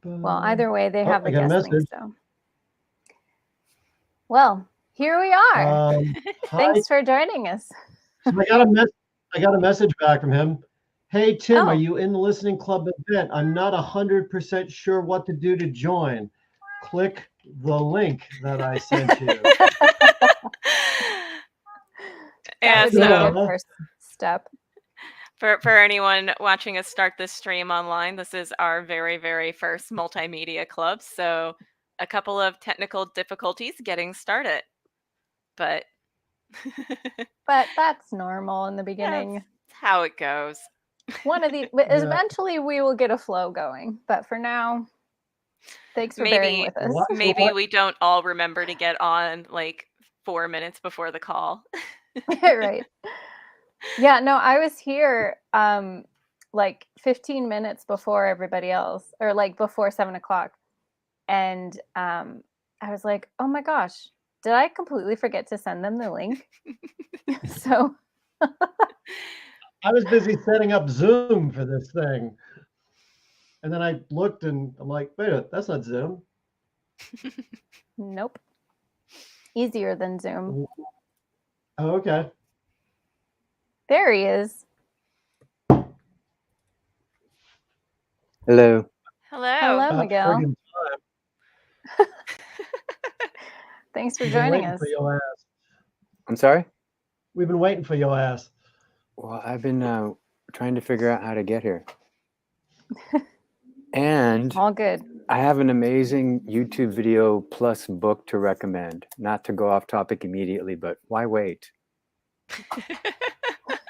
Well, either way, they Oh, have I a got a guest link, message. so. Well, here we are. Hi. Thanks for joining us. So I got a message back from him. Hey Tim, are Oh, you in the listening club event? I'm not 100% sure what to do to join. Click the link that I sent you. that Yeah, would be a so good first step. for anyone watching us start this stream online, this is our very, very first multimedia club. So a couple of technical difficulties getting started. But But that's normal in the that's beginning. how it goes. One of these, eventually we will get a flow going. But for now, thanks for bearing with us. Maybe we don't all remember to get on like 4 minutes before the call. Right. Yeah, no, I was here like 15 minutes before everybody else, or like before 7 o'clock. And I was like, oh my gosh, did I completely forget to send them the link? So I was busy setting up Zoom for this thing. And then I looked and I'm like, wait a minute, that's not Zoom. nope. Easier than Zoom. Oh, okay. There he is. Hello. Hello, Miguel. Thanks for joining us. For your ass. I'm sorry? We've been waiting for your ass. Well, I've been trying to figure out how to get here. And all good. I have an amazing YouTube video plus book to recommend. Not to go off topic immediately, but why wait?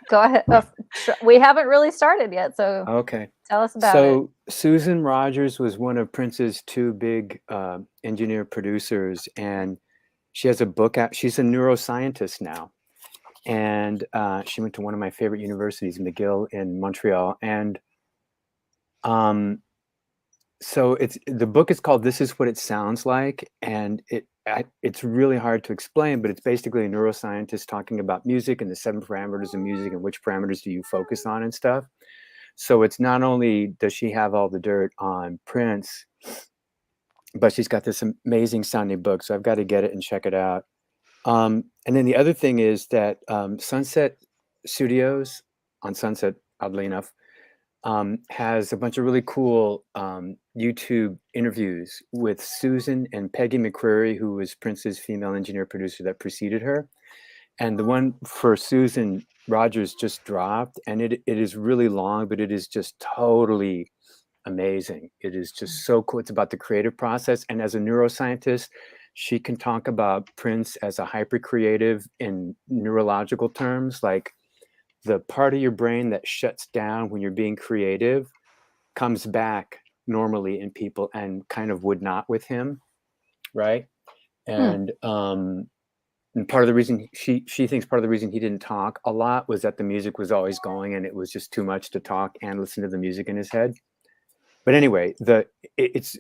Go ahead. We haven't really started yet, so okay. Tell us about it. So Susan Rogers was one of Prince's two big engineer producers, and she has a book out. She's a neuroscientist now. And she went to one of my favorite universities, McGill in Montreal. And so the book is called "This Is What It Sounds Like," and it's really hard to explain, but it's basically a neuroscientist talking about music and the 7 parameters of music and which parameters do you focus on and stuff. So it's not only does she have all the dirt on Prince, but she's got this amazing sounding book. So I've got to get it and check it out. And then the other thing is that Sunset Studios on Sunset, oddly enough, has a bunch of really cool YouTube interviews with Susan and Peggy McCreary, who was Prince's female engineer producer that preceded her. And the one for Susan Rogers just dropped, and it is really long, but it is just totally amazing. It is just so cool. It's about the creative process. And as a neuroscientist, she can talk about Prince as a hyper creative in neurological terms, like the part of your brain that shuts down when you're being creative comes back normally in people and kind of would not with him. Right. And part of the reason she thinks part of the reason he didn't talk a lot was that the music was always going and it was just too much to talk and listen to the music in his head. But anyway, it's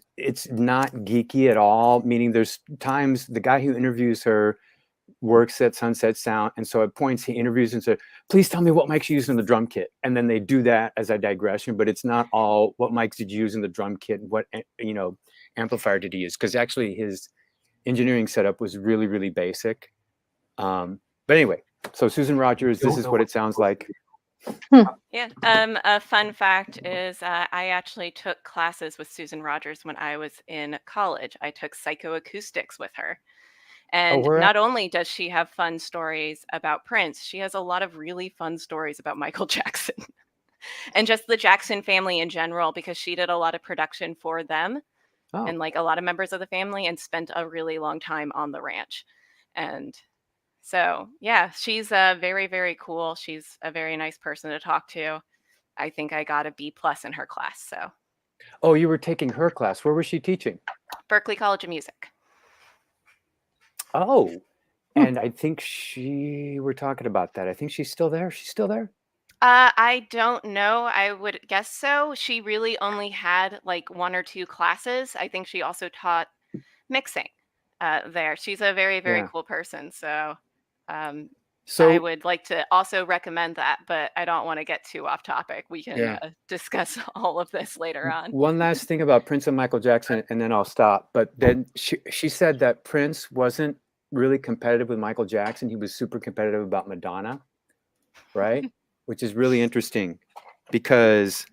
not geeky at all, meaning there's times the guy who interviews her works at Sunset Sound, and so at points he interviews and says, please tell me what mics you use in the drum kit, and then they do that as a digression, but it's not all what mics did you use in the drum kit and what amplifier did he use, because actually his engineering setup was really, really basic. But anyway, so Susan Rogers, This Is What It Sounds Like. Yeah. A fun fact is I actually took classes with Susan Rogers when I was in college. I took psychoacoustics with her. And not only does she have fun stories about Prince, she has a lot of really fun stories about Michael Jackson and just the Jackson family in general, because she did a lot of production for them and like a lot of members of the family and spent a really long time on the ranch. And so, yeah, she's very, very cool. She's a very nice person to talk to. I think I got a B+ in her class. So. Oh, you were taking her class. Where was she teaching? Berklee College of Music. Oh, and I think we're talking about that. I think she's still there. She's still there? I don't know. I would guess so. She really only had like 1 or 2 classes. I think she also taught mixing there. She's a very, very cool person. So So I would like to also recommend that, but I don't want to get too off topic. We can discuss all of this later on. One last thing about Prince and Michael Jackson, and then I'll stop. But then she said that Prince wasn't really competitive with Michael Jackson. He was super competitive about Madonna, right? Which is really interesting because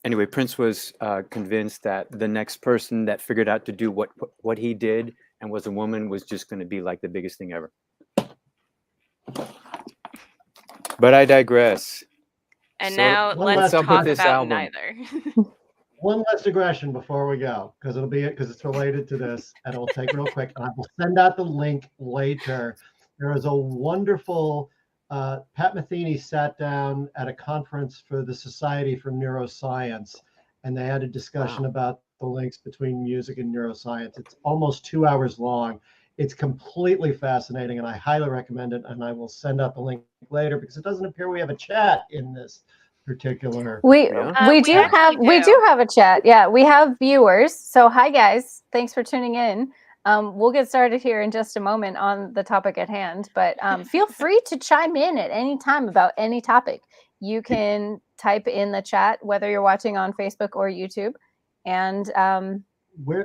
anyway, Prince was convinced that the next person that figured out to do what he did and was a woman was just going to be like the biggest thing ever. But I digress. And So now let's up with talk this about album? neither. One last digression before we go, because it's related to this, and it'll take real quick. And I will send out the link later. There was a wonderful Pat Metheny sat down at a conference for the Society for Neuroscience, and they had a discussion about the links between music and neuroscience. It's almost 2 hours long. It's completely fascinating, and I highly recommend it. And I will send out the link later because it doesn't appear we have a chat in this particular. We we do have a chat. Yeah, we have viewers. So hi guys, thanks for tuning in. We'll get started here in just a moment on the topic at hand, but feel free to chime in at any time about any topic. You can type in the chat whether you're watching on Facebook or YouTube, and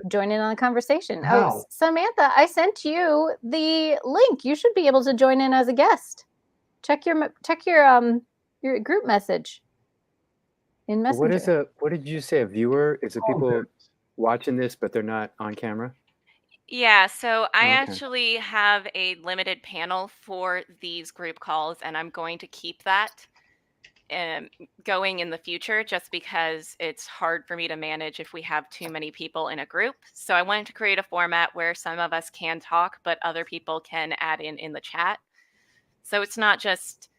join in on the conversation. How? Oh, Samantha, I sent you the link. You should be able to join in as a guest. Check your group message in Messenger. What did you say? A viewer? Is it people watching this but they're not on camera? Yeah, so I actually have a limited panel for these group calls, and I'm going to keep that going in the future just because it's hard for me to manage if we have too many people in a group. So I wanted to create a format where some of us can talk, but other people can add in the chat. So it's not just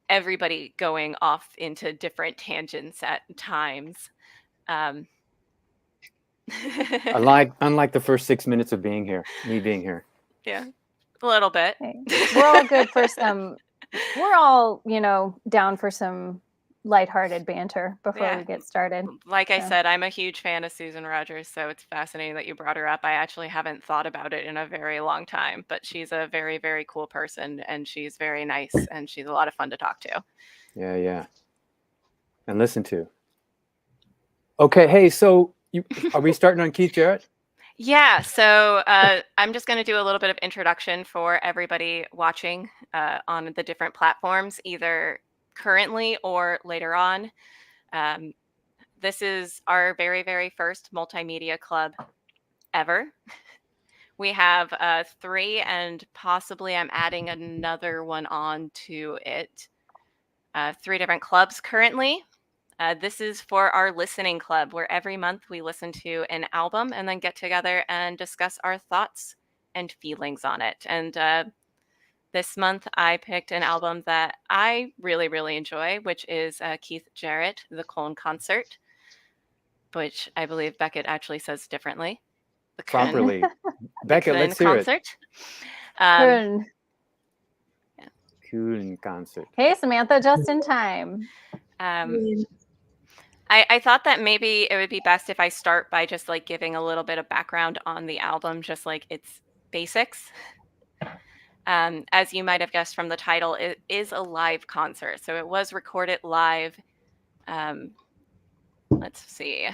everybody going off into different tangents at times. Unlike the first 6 minutes of me being here. Yeah, a little bit. We're all good for some. We're all, down for some lighthearted banter before we get started. Like I said, I'm a huge fan of Susan Rogers, so it's fascinating that you brought her up. I actually haven't thought about it in a very long time, but she's a very, very cool person, and she's very nice, and she's a lot of fun to talk to. Yeah. And listen to. Okay, hey, so are we starting on Keith Jarret? Yeah, so I'm just going to do a little bit of introduction for everybody watching on the different platforms, either currently or later on. This is our very, very first multimedia club ever. We have 3, and possibly I'm adding another one on to it. 3 different clubs currently. This is for our listening club, where every month we listen to an album and then get together and discuss our thoughts and feelings on it. And this month I picked an album that I really, really enjoy, which is Keith Jarret, the Köln concert, which I believe Beckett actually says differently. The Properly. Beckett, let's hear concert. Köln. Köln concert. Hey, Samantha, just in time. I thought that maybe it would be best if I start by just like giving a little bit of background on the album, just like its basics. As you might have guessed from the title, it is a live concert. So it was recorded live. Let's see.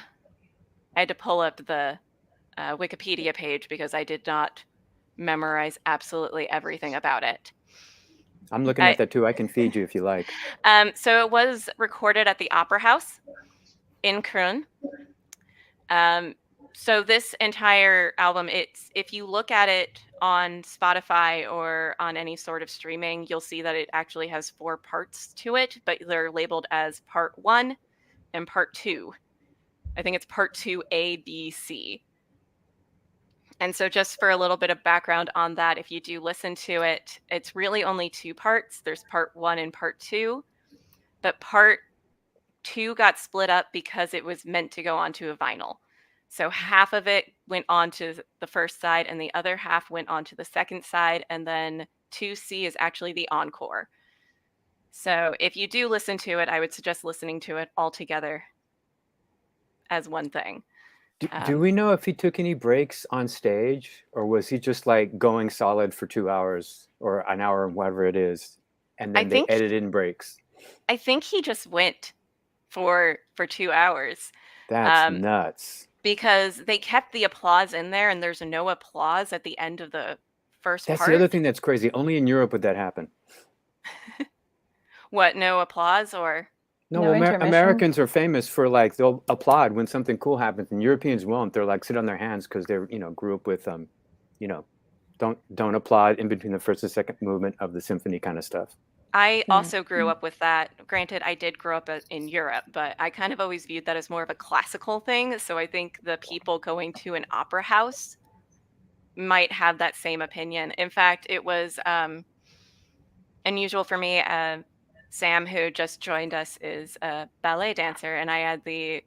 I had to pull up the Wikipedia page because I did not memorize absolutely everything about it. I'm looking at that too. I can feed you if you like. So it was recorded at the Opera House in Köln. So this entire album, if you look at it on Spotify or on any sort of streaming, you'll see that it actually has 4 parts to it, but they're labeled as part 1 and part 2. I think it's part 2 A, B, C. And so just for a little bit of background on that, if you do listen to it, it's really only 2 parts. There's part 1 and part 2, but part 2 got split up because it was meant to go onto a vinyl. So half of it went onto the first side and the other half went onto the second side. And then 2C is actually the encore. So if you do listen to it, I would suggest listening to it all together as one thing. Do we know if he took any breaks on stage, or was he just like going solid for 2 hours or an hour, whatever it is, and then they edited in breaks? I think he just went for 2 hours. That's nuts. Because they kept the applause in there, and there's no applause at the end of the first part. That's the other thing that's crazy. Only in Europe would that happen. What? No applause or? No, Americans are famous for like they'll applaud when something cool happens, and Europeans won't. They're like sit on their hands because they're grew up with don't applaud in between the first and second movement of the symphony kind of stuff. I also grew up with that. Granted, I did grow up in Europe, but I kind of always viewed that as more of a classical thing. So I think the people going to an opera house might have that same opinion. In fact, it was unusual for me. Sam, who just joined us, is a ballet dancer, and I had the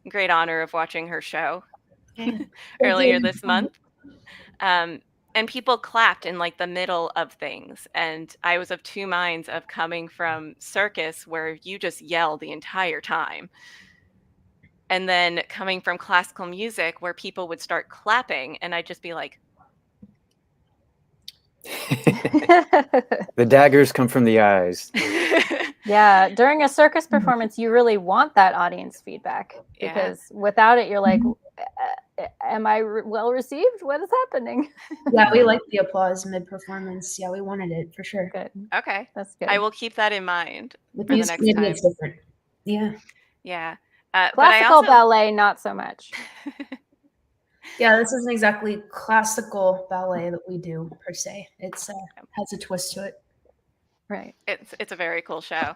great honor of watching her show earlier this month. And people clapped in like the middle of things. And I was of two minds of coming from circus where you just yell the entire time. And then coming from classical music where people would start clapping and I'd just be like, the daggers come from the eyes. Yeah, during a circus performance, you really want that audience feedback because without it, you're like, am I well received? What is happening? Yeah, we like the applause mid-performance. Yeah, we wanted it for sure. Good. Okay, that's good. I will keep that in mind With for the next time. It's different. Yeah. Yeah. Classical ballet, not so much. Yeah, this isn't exactly classical ballet that we do per se. It's has a twist to it. Right. It's a very cool show.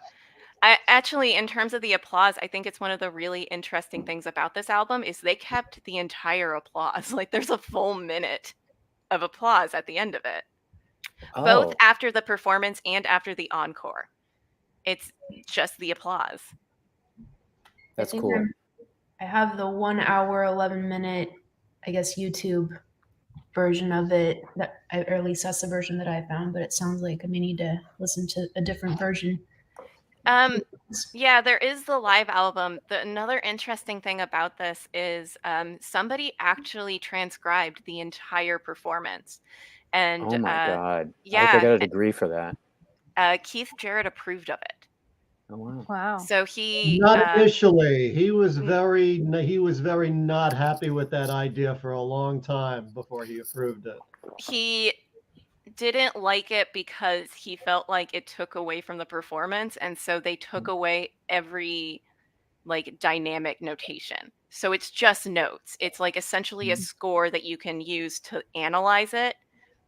I actually, in terms of the applause, I think it's one of the really interesting things about this album is they kept the entire applause. Like there's a full minute of applause at the end of it, both after the performance and after the encore. It's just the applause. That's cool. I have the 1 hour, 11-minute, I guess, YouTube version of it, or at least that's the version that I found, but it sounds like I may need to listen to a different version. Yeah, there is the live album. Another interesting thing about this is somebody actually transcribed the entire performance. And oh my God. Yeah, I hope I got a degree for that. Keith Jarret approved of it. Oh wow. Wow. So he not initially. He was very not happy with that idea for a long time before he approved it. He didn't like it because he felt like it took away from the performance, and so they took away every like dynamic notation. So it's just notes. It's like essentially a score that you can use to analyze it.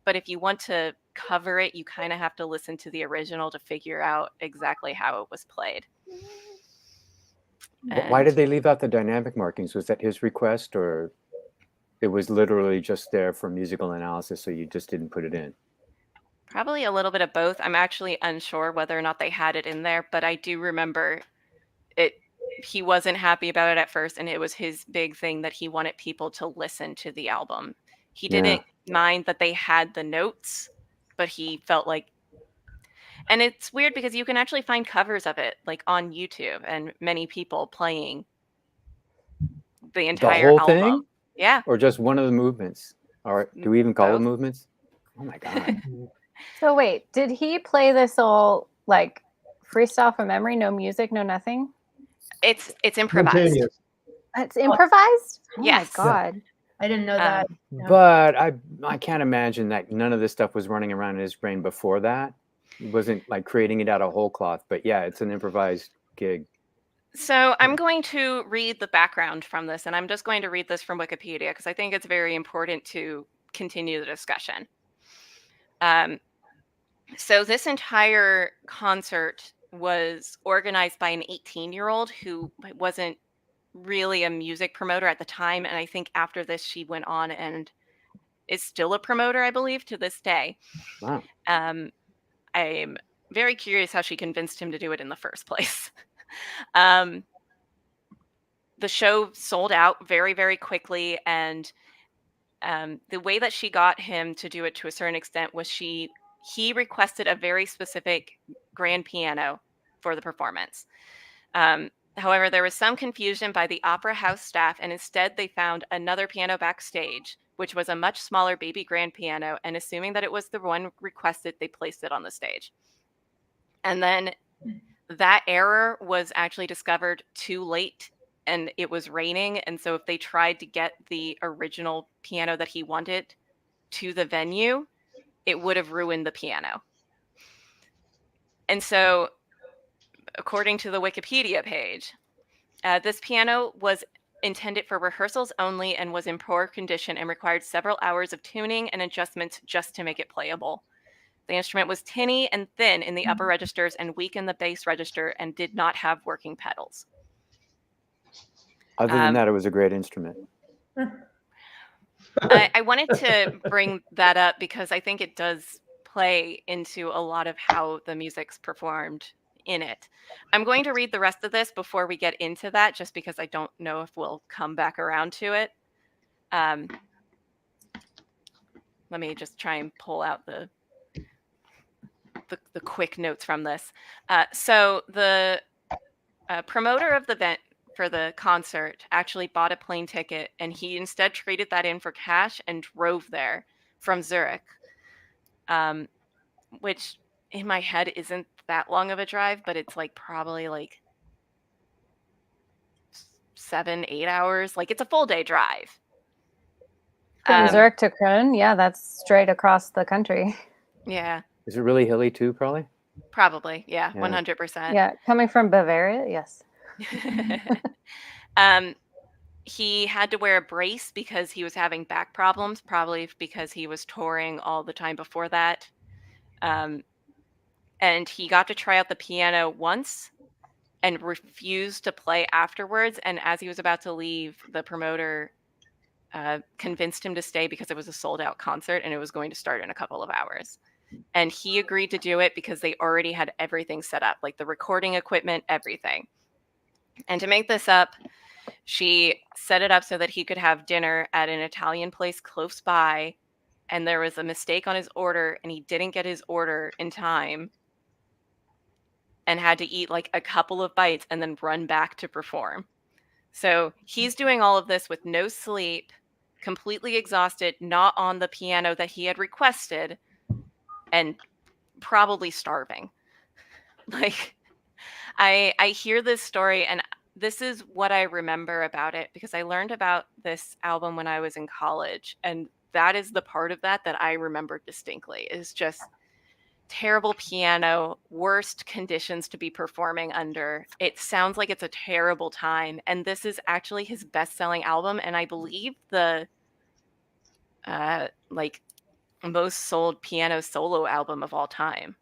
But if you want to cover it, you kind of have to listen to the original to figure out exactly how it was played. Why did they leave out the dynamic markings? Was that his request, or it was literally just there for musical analysis, so you just didn't put it in? Probably a little bit of both. I'm actually unsure whether or not they had it in there, but I do remember it. He wasn't happy about it at first, and it was his big thing that he wanted people to listen to the album. He didn't mind that they had the notes, but he felt like, and it's weird because you can actually find covers of it like on YouTube and many people playing the entire whole album. Thing? Yeah. Or just one of the movements? Or do we even call them movements? Oh my God. So wait, did he play this all like freestyle from memory? No music, no nothing? It's improvised. It's improvised? Oh yes. my God. I didn't know that. But I can't imagine that none of this stuff was running around in his brain before that. He wasn't like creating it out of whole cloth. But yeah, it's an improvised gig. So I'm going to read the background from this, and I'm just going to read this from Wikipedia because I think it's very important to continue the discussion. So this entire concert was organized by an 18-year-old who wasn't really a music promoter at the time, and I think after this she went on and is still a promoter, I believe, to this day. Wow. I'm very curious how she convinced him to do it in the first place. The show sold out very, very quickly, and the way that she got him to do it to a certain extent was he requested a very specific grand piano for the performance. However, there was some confusion by the opera house staff, and instead they found another piano backstage, which was a much smaller baby grand piano, and assuming that it was the one requested, they placed it on the stage. And then that error was actually discovered too late, and it was raining, and so if they tried to get the original piano that he wanted to the venue, it would have ruined the piano. And so, according to the Wikipedia page, this piano was intended for rehearsals only and was in poor condition and required several hours of tuning and adjustments just to make it playable. The instrument was tinny and thin in the upper registers and weak in the bass register and did not have working pedals. Other than that, it was a great instrument. I wanted to bring that up because I think it does play into a lot of how the music's performed in it. I'm going to read the rest of this before we get into that, just because I don't know if we'll come back around to it. Let me just try and pull out the quick notes from this. So the promoter of the event for the concert actually bought a plane ticket, and he instead traded that in for cash and drove there from Zurich, which in my head isn't that long of a drive, but it's like probably like 7-8 hours. Like, it's a full day drive. From Zurich to Köln, yeah, that's straight across the country. Yeah. Is it really hilly too, probably? Probably, yeah. 100%. Yeah, coming from Bavaria, yes. He had to wear a brace because he was having back problems, probably because he was touring all the time before that. And he got to try out the piano once and refused to play afterwards. And as he was about to leave, the promoter convinced him to stay because it was a sold-out concert and it was going to start in a couple of hours. And he agreed to do it because they already had everything set up, like the recording equipment, everything. And to make this up, she set it up so that he could have dinner at an Italian place close by, and there was a mistake on his order, and he didn't get his order in time and had to eat like a couple of bites and then run back to perform. So he's doing all of this with no sleep, completely exhausted, not on the piano that he had requested, and probably starving. Like, I hear this story, and this is what I remember about it, because I learned about this album when I was in college, and that is the part of that I remember distinctly, is just terrible piano, worst conditions to be performing under. It sounds like it's a terrible time, and this is actually his best-selling album, and I believe the like most sold piano solo album of all time.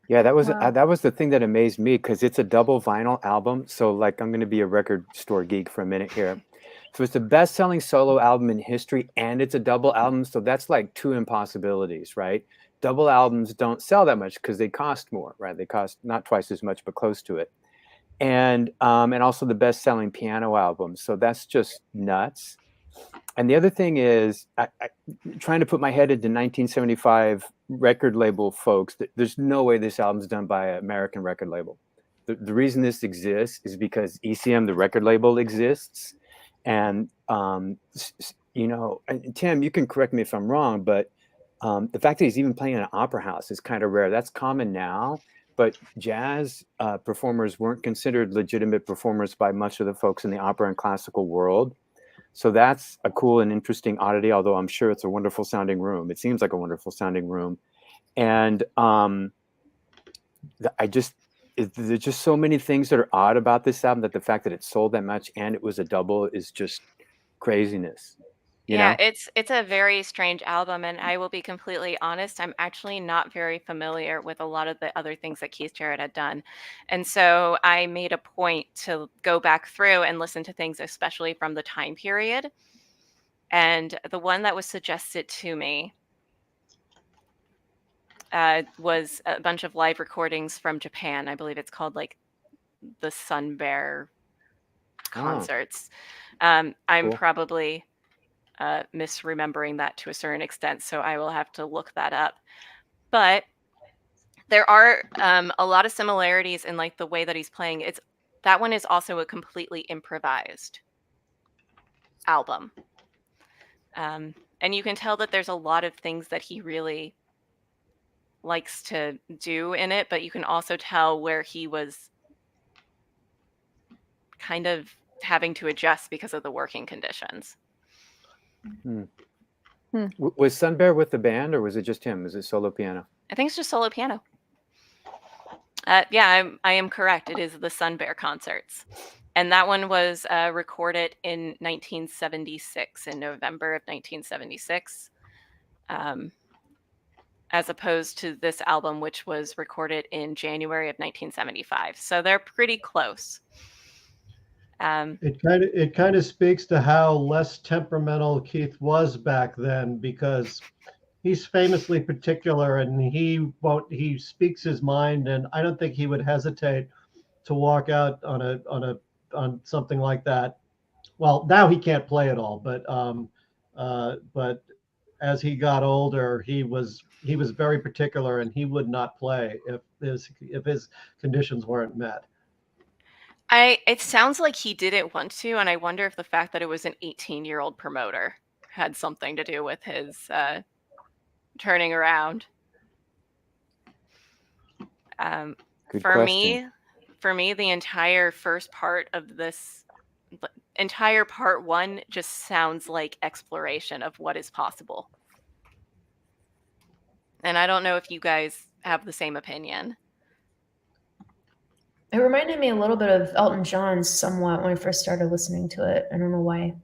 Yeah, that was the thing that amazed me, because it's a double vinyl album. So like, I'm going to be a record store geek for a minute here. So it's the best-selling solo album in history, and it's a double album. So that's like two impossibilities, right? Double albums don't sell that much because they cost more, right? They cost not twice as much, but close to it. And also the best-selling piano album. So that's just nuts. And the other thing is, I trying to put my head into 1975 record label folks, there's no way this album's done by an American record label. The reason this exists is because ECM, the record label, exists. And, you know, Tim, you can correct me if I'm wrong, but the fact that he's even playing in an opera house is kind of rare. That's common now, but jazz performers weren't considered legitimate performers by much of the folks in the opera and classical world. So that's a cool and interesting oddity, although I'm sure it's a wonderful sounding room. It seems like a wonderful sounding room. And there's just so many things that are odd about this album, that the fact that it sold that much and it was a double is just craziness. You know? It's a very strange album, and I will be completely honest, I'm actually not very familiar with a lot of the other things that Keith Jarret had done. And so I made a point to go back through and listen to things, especially from the time period. And the one that was suggested to me was a bunch of live recordings from Japan. I believe it's called like the Sun Bear concerts. I'm Cool. probably misremembering that to a certain extent, so I will have to look that up. But there are a lot of similarities in like the way that he's playing. It's that one is also a completely improvised album. And you can tell that there's a lot of things that he really likes to do in it, but you can also tell where he was kind of having to adjust because of the working conditions. Was Sun Bear with the band, or was it just him? Was it solo piano? I think it's just solo piano. Yeah, I am correct. It is the Sun Bear concerts. And that one was recorded in 1976, in November of 1976, as opposed to this album, which was recorded in January of 1975. So they're pretty close. It kind of speaks to how less temperamental Keith was back then, because he's famously particular, and he speaks his mind, and I don't think he would hesitate to walk out on something like that. Well, now he can't play at all, but as he got older, he was very particular, and he would not play if his conditions weren't met. It sounds like he didn't want to, and I wonder if the fact that it was an 18-year-old promoter had something to do with his turning around. For me, the entire first part of this, entire part one, just sounds like exploration of what is possible. And I don't know if you guys have the same opinion. It reminded me a little bit of Elton John somewhat when I first started listening to it. I don't know why.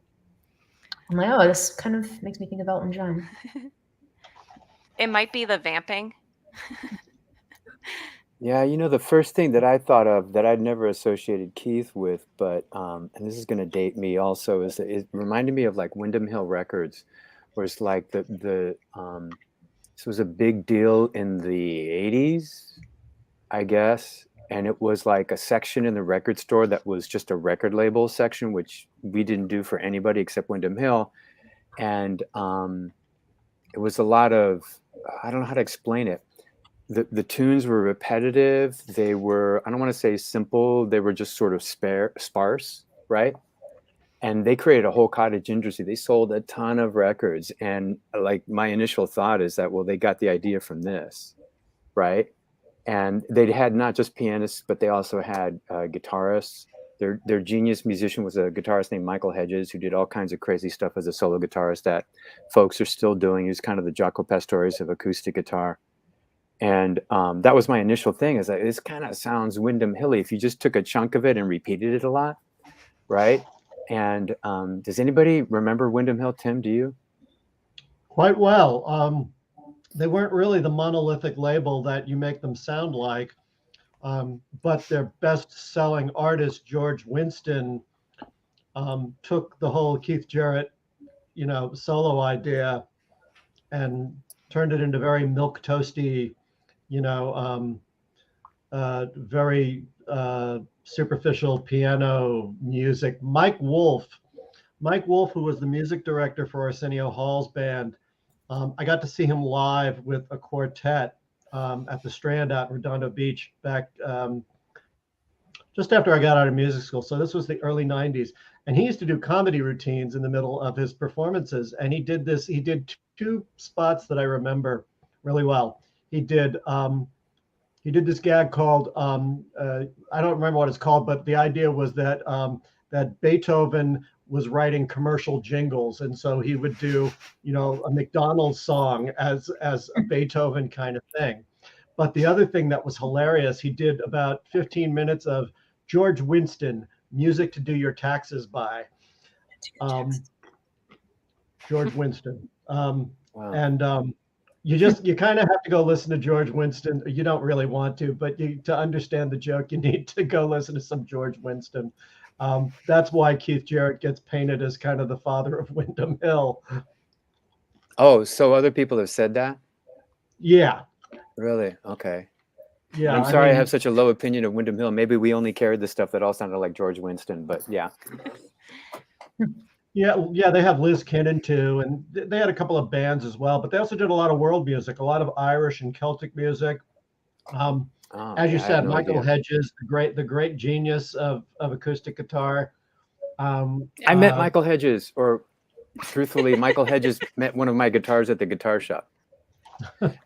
I'm like, oh, this kind of makes me think of Elton John. It might be the vamping. Yeah, the first thing that I thought of that I'd never associated Keith with, but and this is going to date me also, is that it reminded me of like Windham Hill Records, where it's like this was a big deal in the 80s, I guess. And it was like a section in the record store that was just a record label section, which we didn't do for anybody except Windham Hill. And it was a lot of, I don't know how to explain it. The tunes were repetitive. They were, I don't want to say simple. They were just sort of sparse, right? And they created a whole cottage industry. They sold a ton of records. And like my initial thought is that, well, they got the idea from this, right? And they had not just pianists, but they also had guitarists. Their genius musician was a guitarist named Michael Hedges, who did all kinds of crazy stuff as a solo guitarist that folks are still doing. He's kind of the Jaco Pastorius of acoustic guitar. And that was my initial thing, is that this kind of sounds Windham Hilly if you just took a chunk of it and repeated it a lot, right? And does anybody remember Windham Hill? Tim, do you? Quite well. They weren't really the monolithic label that you make them sound like, but their best-selling artist, George Winston, took the whole Keith Jarret, solo idea and turned it into very milquetoasty, very superficial piano music. Mike Wolf, who was the music director for Arsenio Hall's band, I got to see him live with a quartet at the Strand out in Redondo Beach back just after I got out of music school. So this was the early 90s. And he used to do comedy routines in the middle of his performances. And he did two spots that I remember really well. He did this gag called, I don't remember what it's called, but the idea was that that Beethoven was writing commercial jingles, and so he would do, a McDonald's song as a Beethoven kind of thing. But the other thing that was hilarious, he did about 15 minutes of George Winston, music to do your taxes by. George Winston. Wow. And you kind of have to go listen to George Winston. You don't really want to, but to understand the joke, you need to go listen to some George Winston. That's why Keith Jarret gets painted as kind of the father of Windham Hill. Oh, so other people have said that? Yeah. Really? Okay. Yeah. I'm sorry I have such a low opinion of Windham Hill. Maybe we only carried the stuff that all sounded like George Winston, but yeah. Yeah, they have Liz Kinnan too, and they had a couple of bands as well, but they also did a lot of world music, a lot of Irish and Celtic music. As you Yeah, I had said, no Michael idea. Hedges, the great genius of acoustic guitar. I met Michael Hedges, or truthfully, Michael Hedges met one of my guitars at the guitar shop.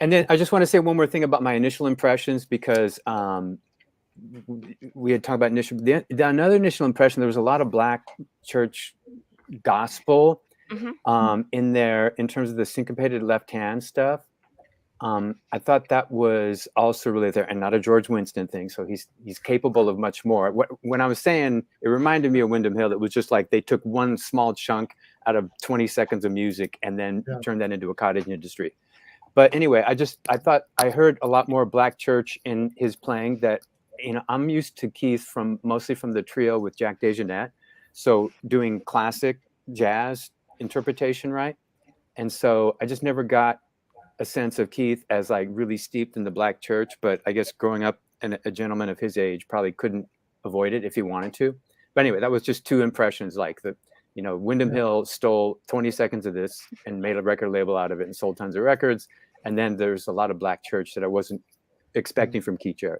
And then I just want to say one more thing about my initial impressions, because we had talked about another initial impression. There was a lot of Black church gospel in there in terms of the syncopated left hand stuff. I thought that was also really there, and not a George Winston thing. So he's capable of much more. When I was saying, it reminded me of Windham Hill. It was just like they took one small chunk out of 20 seconds of music and then turned that into a cottage industry. But anyway, I thought I heard a lot more Black church in his playing. That, you know, I'm used to Keith mostly from the trio with Jack DeJohnette, so doing classic jazz interpretation, right? And so I just never got a sense of Keith as like really steeped in the Black church. But I guess growing up and a gentleman of his age probably couldn't avoid it if he wanted to. But anyway, that was just two impressions. Like Windham Hill stole 20 seconds of this and made a record label out of it and sold tons of records. And then there's a lot of Black church that I wasn't expecting from Keith Jarret.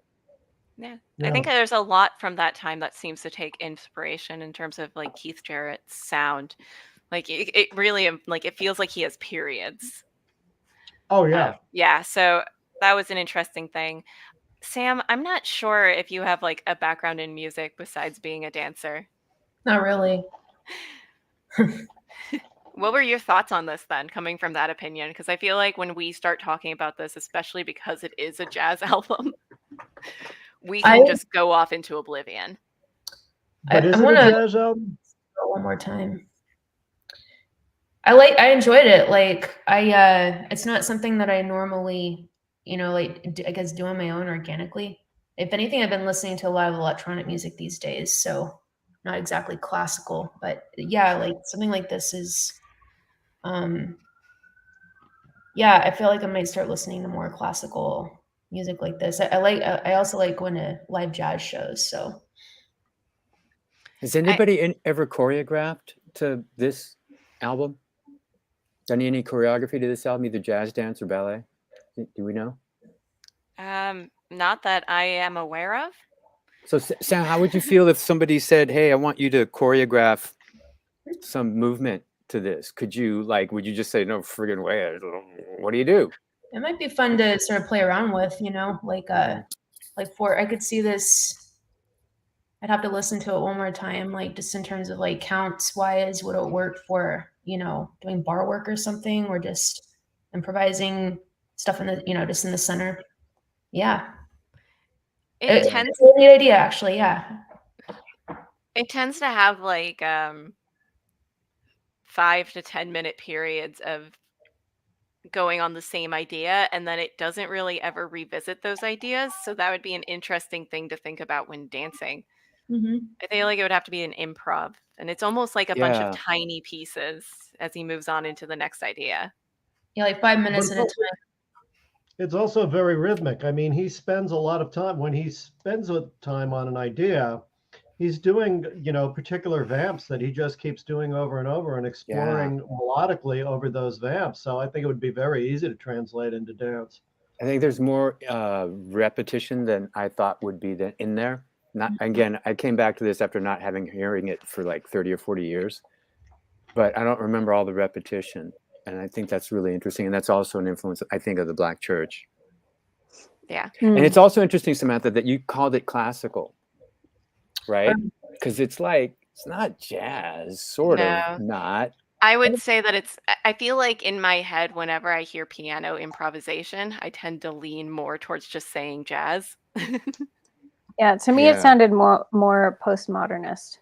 Yeah. I think there's a lot from that time that seems to take inspiration in terms of like Keith Jarrett's sound. Like it really, like it feels like he has periods. Oh yeah. Yeah. So that was an interesting thing. Sam, I'm not sure if you have like a background in music besides being a dancer. Not really. What were your thoughts on this then, coming from that opinion? Because I feel like when we start talking about this, especially because it is a jazz album, we can just go off into oblivion. But is it a jazz album? One more time. I enjoyed it. Like it's not something that I normally, like I guess do on my own organically. If anything, I've been listening to a lot of electronic music these days, so not exactly classical, but yeah, like something like this is, yeah, I feel like I might start listening to more classical music like this. I also like going to live jazz shows. So, has anybody ever choreographed to this album? Done any choreography to this album, either jazz, dance, or ballet? Do we know? Not that I am aware of. So, Sam, how would you feel if somebody said, "Hey, I want you to choreograph some movement to this"? Would you just say, "No friggin' way"? What do you do? It might be fun to sort of play around with, I could see this. I'd have to listen to it one more time, like just in terms of like counts wise, would it work for, doing bar work or something, or just improvising stuff in the, just in the center. Yeah. It's a neat idea, actually. Yeah. It tends to have like 5 to 10 minute periods of going on the same idea, and then it doesn't really ever revisit those ideas. So that would be an interesting thing to think about when dancing. Mm-hmm. I feel like it would have to be an improv, and it's almost like a bunch of tiny pieces as he moves on into the next idea. Yeah, like 5 minutes at a time. It's also very rhythmic. I mean, he spends a lot of time when he spends time on an idea, he's doing, particular vamps that he just keeps doing over and over and exploring melodically over those vamps. So I think it would be very easy to translate into dance. I think there's more repetition than I thought would be in there. Again, I came back to this after not hearing it for like 30 or 40 years, but I don't remember all the repetition. And I think that's really interesting. And that's also an influence, I think, of the Black church. Yeah. And it's also interesting, Samantha, that you called it classical, right? Because it's not jazz, sort of not. I would say that I feel like in my head, whenever I hear piano improvisation, I tend to lean more towards just saying jazz. Yeah, to me, it sounded more postmodernist.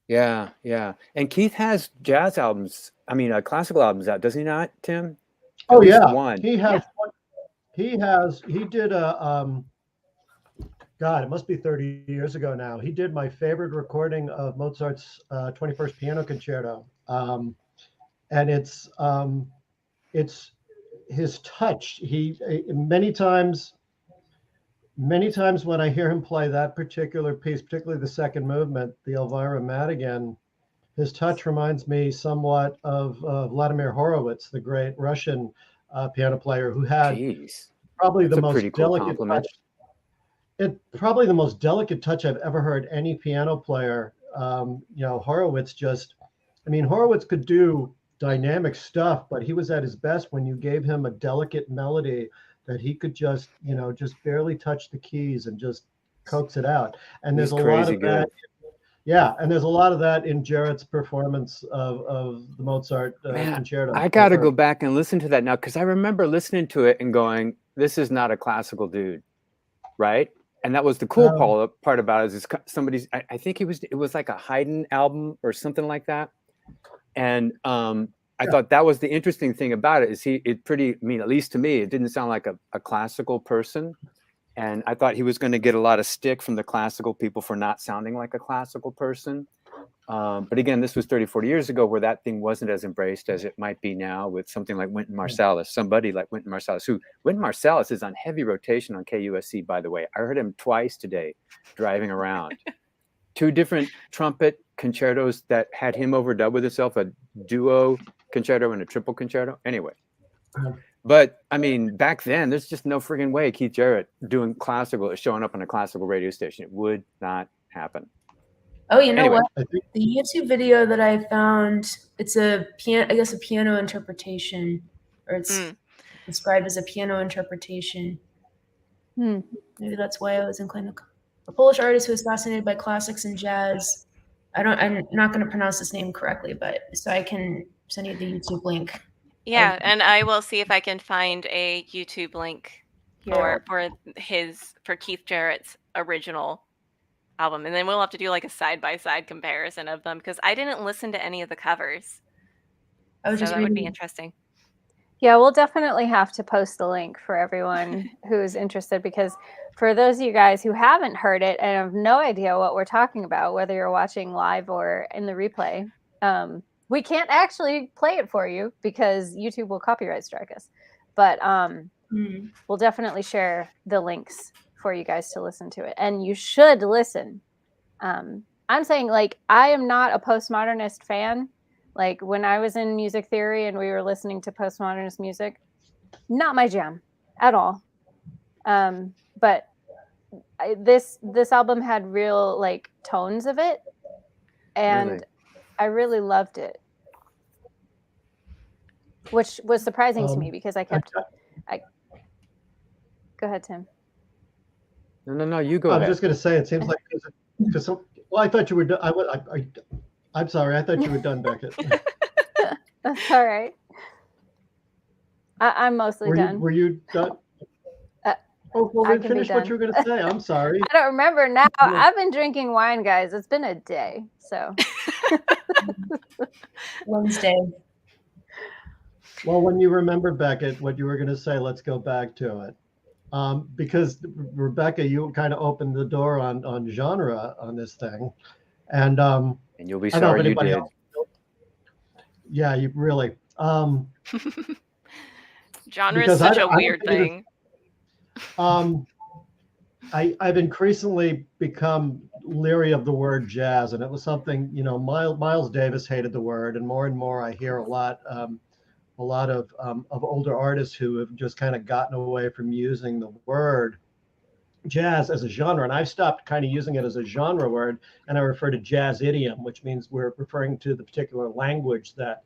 Yeah, yeah. And Keith has jazz albums. I mean, classical albums out, does he not, Tim? Oh yeah, one. He has. Yeah. He did a. God, it must be 30 years ago now. He did my favorite recording of Mozart's 21st Piano Concerto, and it's his touch. He many times when I hear him play that particular piece, particularly the second movement, the Elvira Madigan, his touch reminds me somewhat of Vladimir Horowitz, the great Russian piano player who had probably the most delicate touch. It probably the most delicate touch I've ever heard any piano player. Horowitz Horowitz could do dynamic stuff, but he was at his best when you gave him a delicate melody that he could just barely touch the keys and just coax it out. And there's He's a lot crazy of that. good. Yeah, and there's a lot of that in Jarrett's performance of the Mozart Man, concerto. I got to go back and listen to that now, because I remember listening to it and going, "This is not a classical dude," right? And that was the cool part about it. Is somebody's? I think it was like a Haydn album or something like that. And I thought that was the interesting thing about it. At least to me, it didn't sound like a classical person. And I thought he was going to get a lot of stick from the classical people for not sounding like a classical person. But again, this was 30, 40 years ago, where that thing wasn't as embraced as it might be now with something like Wynton Marsalis, somebody like Wynton Marsalis, Wynton Marsalis is on heavy rotation on KUSC, by the way. I heard him twice today driving around. 2 different trumpet concertos that had him overdub with himself, a duo concerto and a triple concerto. Anyway. But I mean, back then, there's just no friggin' way Keith Jarret doing classical, showing up on a classical radio station. It would not happen. Oh, you know what? The YouTube video that I found, it's a piano interpretation, or it's described as a piano interpretation. Maybe that's why I was inclined to. A Polish artist who is fascinated by classics and jazz. I'm not going to pronounce this name correctly, but so I can send you the YouTube link. Yeah, and I will see if I can find a YouTube link for Keith Jarrett's original album, and then we'll have to do like a side-by-side comparison of them, because I didn't listen to any of the covers. That would be interesting. Yeah, we'll definitely have to post the link for everyone who's interested, because for those of you guys who haven't heard it and have no idea what we're talking about, whether you're watching live or in the replay, we can't actually play it for you because YouTube will copyright strike us. But we'll definitely share the links for you guys to listen to it. And you should listen. I'm saying, like, I am not a postmodernist fan. Like, when I was in music theory and we were listening to postmodernist music, not my jam at all. But this album had real, like, tones of it. And really? I really loved it, which was surprising to me, because I go ahead, Tim. No, you go ahead. I was just going to say, it seems like well, I thought you were done. I'm sorry, I thought you were done, Beckett. That's all right. I'm mostly done. Were you done? Well, then finish what you were going to say. I'm sorry. I don't remember now. I've been drinking wine, guys. It's been a day, so. Wednesday. Well, when you remember, Beckett, what you were going to say, let's go back to it. Because Rebecca, you kind of opened the door on genre on this thing. And you'll be sorry you did. Yeah, you really. Genre is such a weird thing. I've increasingly become leery of the word jazz, and it was something, Miles Davis hated the word, and more I hear a lot of older artists who have just kind of gotten away from using the word jazz as a genre, and I've stopped kind of using it as a genre word, and I refer to jazz idiom, which means we're referring to the particular language that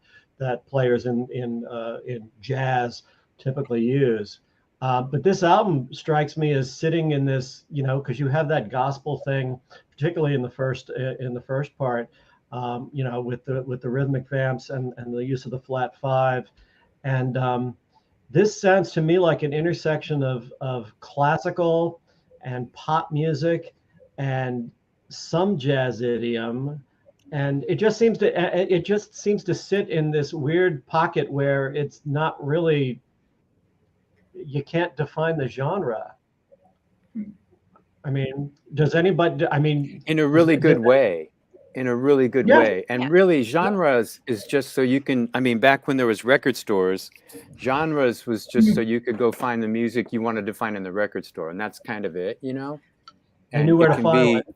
players in jazz typically use. But this album strikes me as sitting in this, because you have that gospel thing, particularly in the first part, with the rhythmic vamps and the use of the flat 5, and this sounds to me like an intersection of classical and pop music and some jazz idiom, and it just seems to sit in this weird pocket where it's not really. You can't define the genre. I mean, does anybody? I mean, in a really good way. In a really good way. And really, genres is just so you can, back when there was record stores, genres was just so you could go find the music you wanted to find in the record store. And that's kind of it, And I knew where to find it.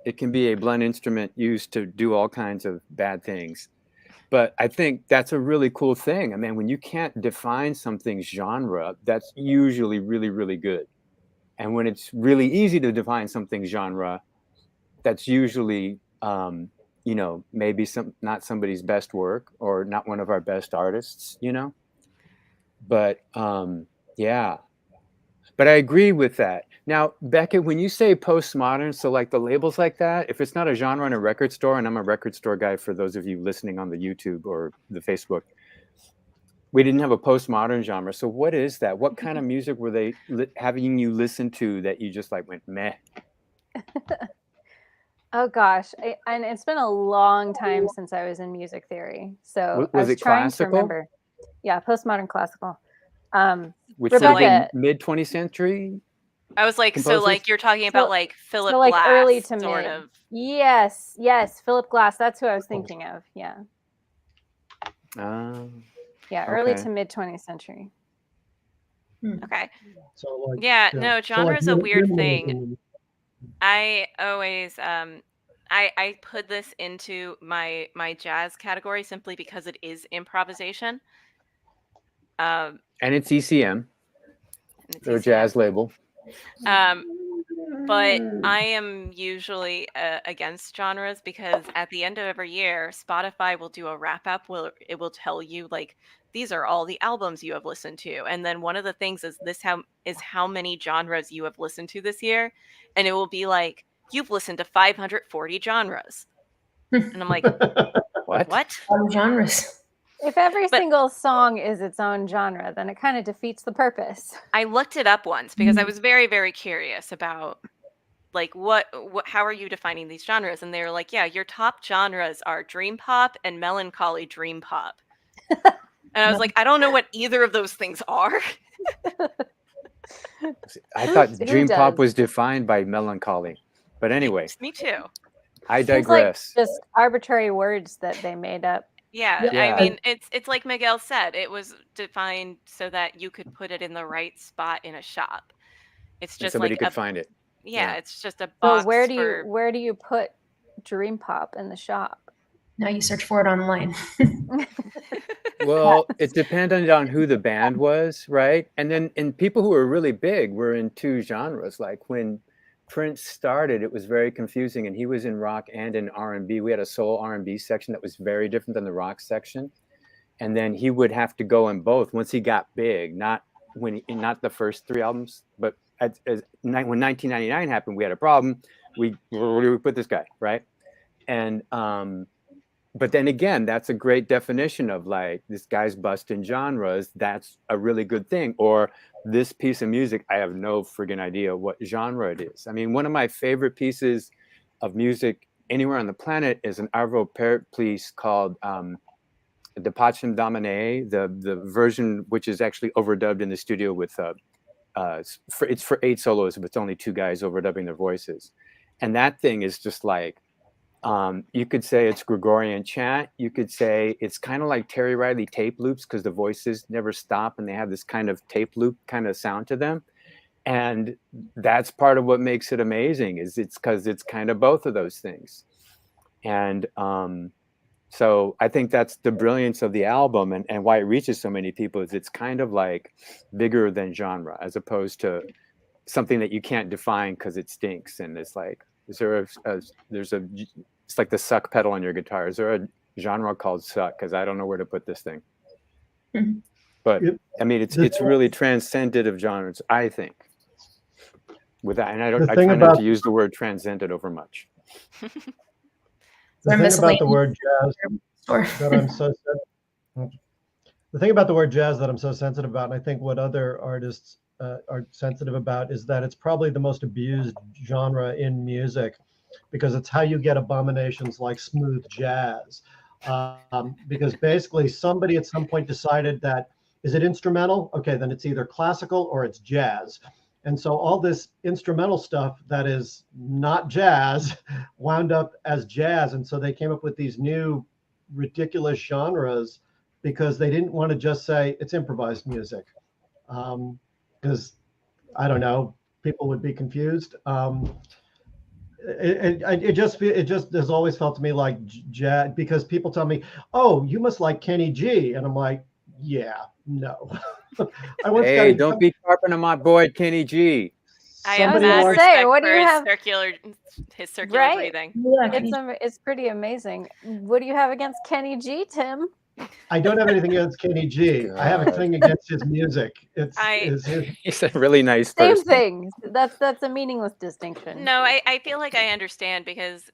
It can be a blunt instrument used to do all kinds of bad things. But I think that's a really cool thing. When you can't define something's genre, that's usually really, really good. And when it's really easy to define something genre, that's usually, you know, maybe not somebody's best work or not one of our best artists, you know. But yeah, but I agree with that. Now, Beckett, when you say postmodern, so like the labels like that, if it's not a genre in a record store, and I'm a record store guy for those of you listening on the YouTube or the Facebook, we didn't have a postmodern genre. So what is that? What kind of music were they having you listen to that you just like went meh? Oh gosh, and it's been a long time since I was in music theory, so Was I was it trying classical? to remember. Yeah, postmodern classical. Which Rebecca, would have been mid 20th century. I was like, composers? so like you're talking about like Philip so like Glass, early to sort mid. of. Yes, Philip Glass. That's who I was thinking of. Yeah. Yeah, early okay. to mid 20th century. Okay. So like, Yeah, no, genre is a weird thing. minimalism. I always I put this into my jazz category simply because it is improvisation. And it's ECM. They're a ECM. jazz label. But I am usually against genres because at the end of every year, Spotify will do a wrap up. It will tell you like these are all the albums you have listened to, and then one of the things is how many genres you have listened to this year, and it will be like you've listened to 540 genres, and I'm like, what? All genres. If every single song is its own genre, then it kind of defeats the purpose. I looked it up once because I was very, very curious about like what how are you defining these genres? And they were like, yeah, your top genres are dream pop and melancholy dream pop. And I was like, I don't know what either of those things are. I thought dream pop was defined by melancholy, but anyway. Me too. I digress. Like just arbitrary words that they made up. Yeah, I mean, it's like Miguel said, it was defined so that you could put it in the right spot in a shop. It's just somebody like could find it. Yeah, it's just a box. So where do you put dream pop in the shop? Now you search for it online. Well, it depended on who the band was, right? And people who were really big were in two genres. Like when Prince started, it was very confusing, and he was in rock and in R&B. We had a soul R&B section that was very different than the rock section, and then he would have to go in both once he got big. Not the first three albums, but when 1999 happened, we had a problem. Where do we put this guy, right? And but then again, that's a great definition of like this guy's busting genres. That's a really good thing. Or this piece of music, I have no friggin' idea what genre it is. I mean, one of my favorite pieces of music anywhere on the planet is an Arvo Pärt piece called De Pacem Domine, the version which is actually overdubbed in the studio with it's for 8 soloists, but it's only 2 guys overdubbing their voices. And that thing is just like, you could say it's Gregorian chant. You could say it's kind of like Terry Riley tape loops because the voices never stop and they have this kind of tape loop kind of sound to them. And that's part of what makes it amazing is it's because it's kind of both of those things. And so I think that's the brilliance of the album and why it reaches so many people is it's kind of like bigger than genre as opposed to something that you can't define because it stinks. And it's like, it's like the suck pedal on your guitar. Is there a genre called suck? Because I don't know where to put this thing. But I mean, it's really transcendent of genres, I think. With that, and I try not to use the word transcendent over much. The thing about the word jazz that I'm so the thing about the word jazz that I'm so sensitive about, and I think what other artists are sensitive about, is that it's probably the most abused genre in music because it's how you get abominations like smooth jazz. Because basically somebody at some point decided that, is it instrumental? Okay, then it's either classical or it's jazz. And so all this instrumental stuff that is not jazz wound up as jazz. And so they came up with these new ridiculous genres because they didn't want to just say it's improvised music. Because I don't know, people would be confused. It just has always felt to me like jazz because people tell me, "Oh, you must like Kenny G," and I'm like, "Yeah, no." Hey, don't be carping on my boy Kenny G. Somebody mad wants- respect what do for you his have- circular Right. breathing. Yeah, It's pretty amazing. What do you have against Kenny G, Tim? I don't have anything against Kenny G. I have a God. thing against his music. His He's a really nice Same person. thing. That's a meaningless distinction. No, I feel like I understand because,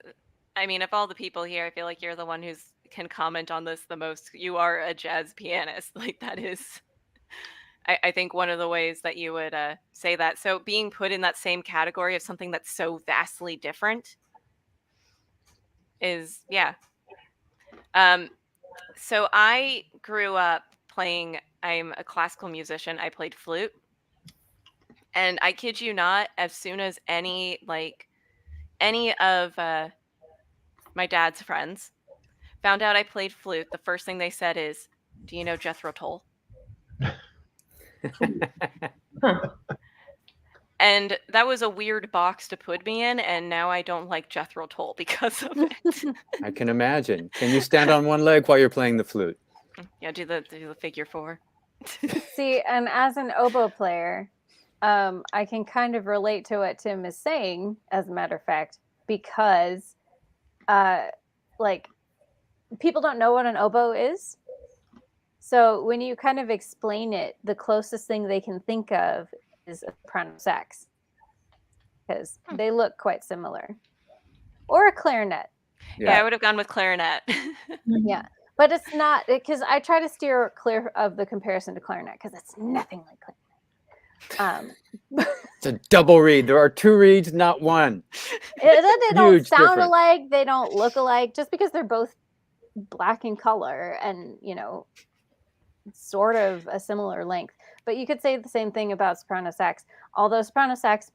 I mean, of all the people here, I feel like you're the one who's can comment on this the most. You are a jazz pianist. Like that is, I think one of the ways that you would say that. So being put in that same category of something that's so vastly different is, yeah. So I grew up playing, I'm a classical musician. I played flute. And I kid you not, as soon as any of my dad's friends found out I played flute, the first thing they said is, "Do you know Jethro Tull?" Huh. And that was a weird box to put me in, and now I don't like Jethro Tull because of it. I can imagine. Can you stand on one leg while you're playing the flute? Yeah, do the figure 4. See, and as an oboe player, I can kind of relate to what Tim is saying, as a matter of fact, because like people don't know what an oboe is. So when you kind of explain it, the closest thing they can think of is a soprano sax, because they look quite similar, or a clarinet. Yeah, I would have gone with clarinet. Yeah, but it's not, because I try to steer clear of the comparison to clarinet because it's nothing like clarinet. It's a double reed. There are 2 reeds, not 1. They don't Huge sound difference. alike. They don't look alike. Just because they're both black in color and sort of a similar length. But you could say the same thing about soprano sax. Although soprano sax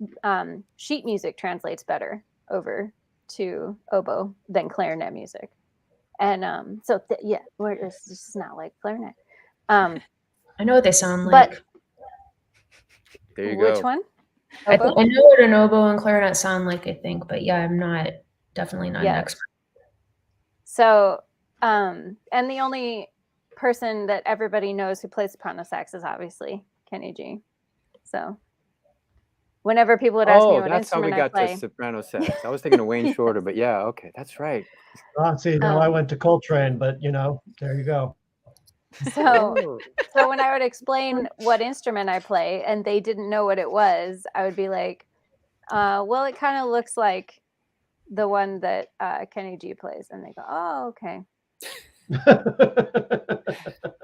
sheet music translates better over to oboe than clarinet music, and it's just not like clarinet. I know what they sound like. But There you which go. one? I Oboe? know what an oboe and clarinet sound like, I think, but yeah, I'm definitely not an expert. So, and the only person that everybody knows who plays soprano sax is obviously Kenny G. So, whenever people would ask me what that's how we instrument I got play, to soprano sax. I was thinking of Wayne Shorter, but yeah, okay, that's right. see, now I went to Coltrane, but there you go. so when I would explain what instrument I play and they didn't know what it was, I would be like, well, it kind of looks like the one that Kenny G plays. And they go, oh, okay.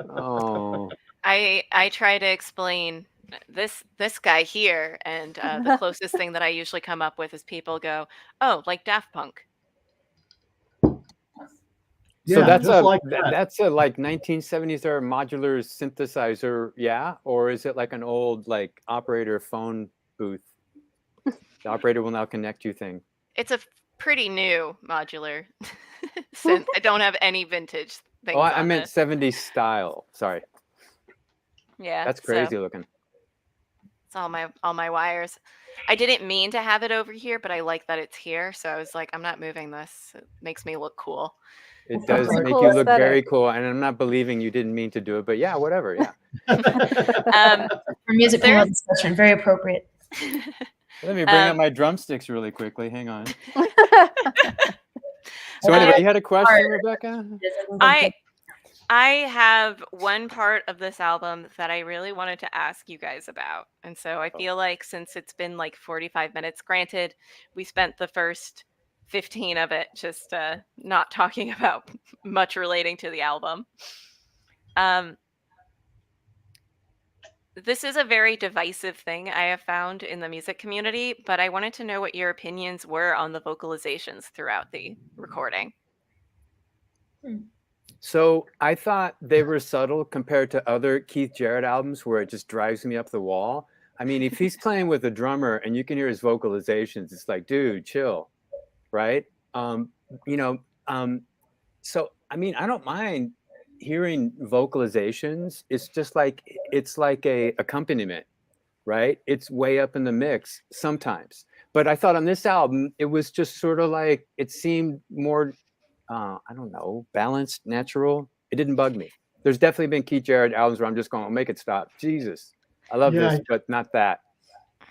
Oh, I try to explain this guy here, and the closest thing that I usually come up with is people go, "Oh, like Daft Punk." so Yeah, that's just a like that. that's a like 1970s era modular synthesizer, yeah? Or is it like an old like operator phone booth? The operator will now connect you thing. It's a pretty new modular synth. I don't have any vintage things. Oh, I on meant this. 70s style. Sorry. Yeah, That's crazy looking. It's all my wires. I didn't mean to have it over here, but I like that it's here. So I was like, I'm not moving this. It makes me look cool. It does It's a make cool you look aesthetic. very cool, and I'm not believing you didn't mean to do it, but yeah, whatever, yeah. For music panel discussion, very appropriate. Let me bring up my drumsticks really quickly. Hang on. So anyway, you had a question, Rebecca? I have one part of this album that I really wanted to ask you guys about. And so I feel like since it's been like 45 minutes, granted, we spent the first 15 of it just not talking about much relating to the album. This is a very divisive thing I have found in the music community, but I wanted to know what your opinions were on the vocalizations throughout the recording. So I thought they were subtle compared to other Keith Jarret albums where it just drives me up the wall. I mean, if he's playing with a drummer and you can hear his vocalizations, it's like, dude, chill, right? So I mean, I don't mind hearing vocalizations. It's just like a accompaniment, right? It's way up in the mix sometimes. But I thought on this album, it was just sort of like, it seemed more I don't know, balanced, natural. It didn't bug me. There's definitely been Keith Jarret albums where I'm just going, make it stop. Jesus, I love this, but not that.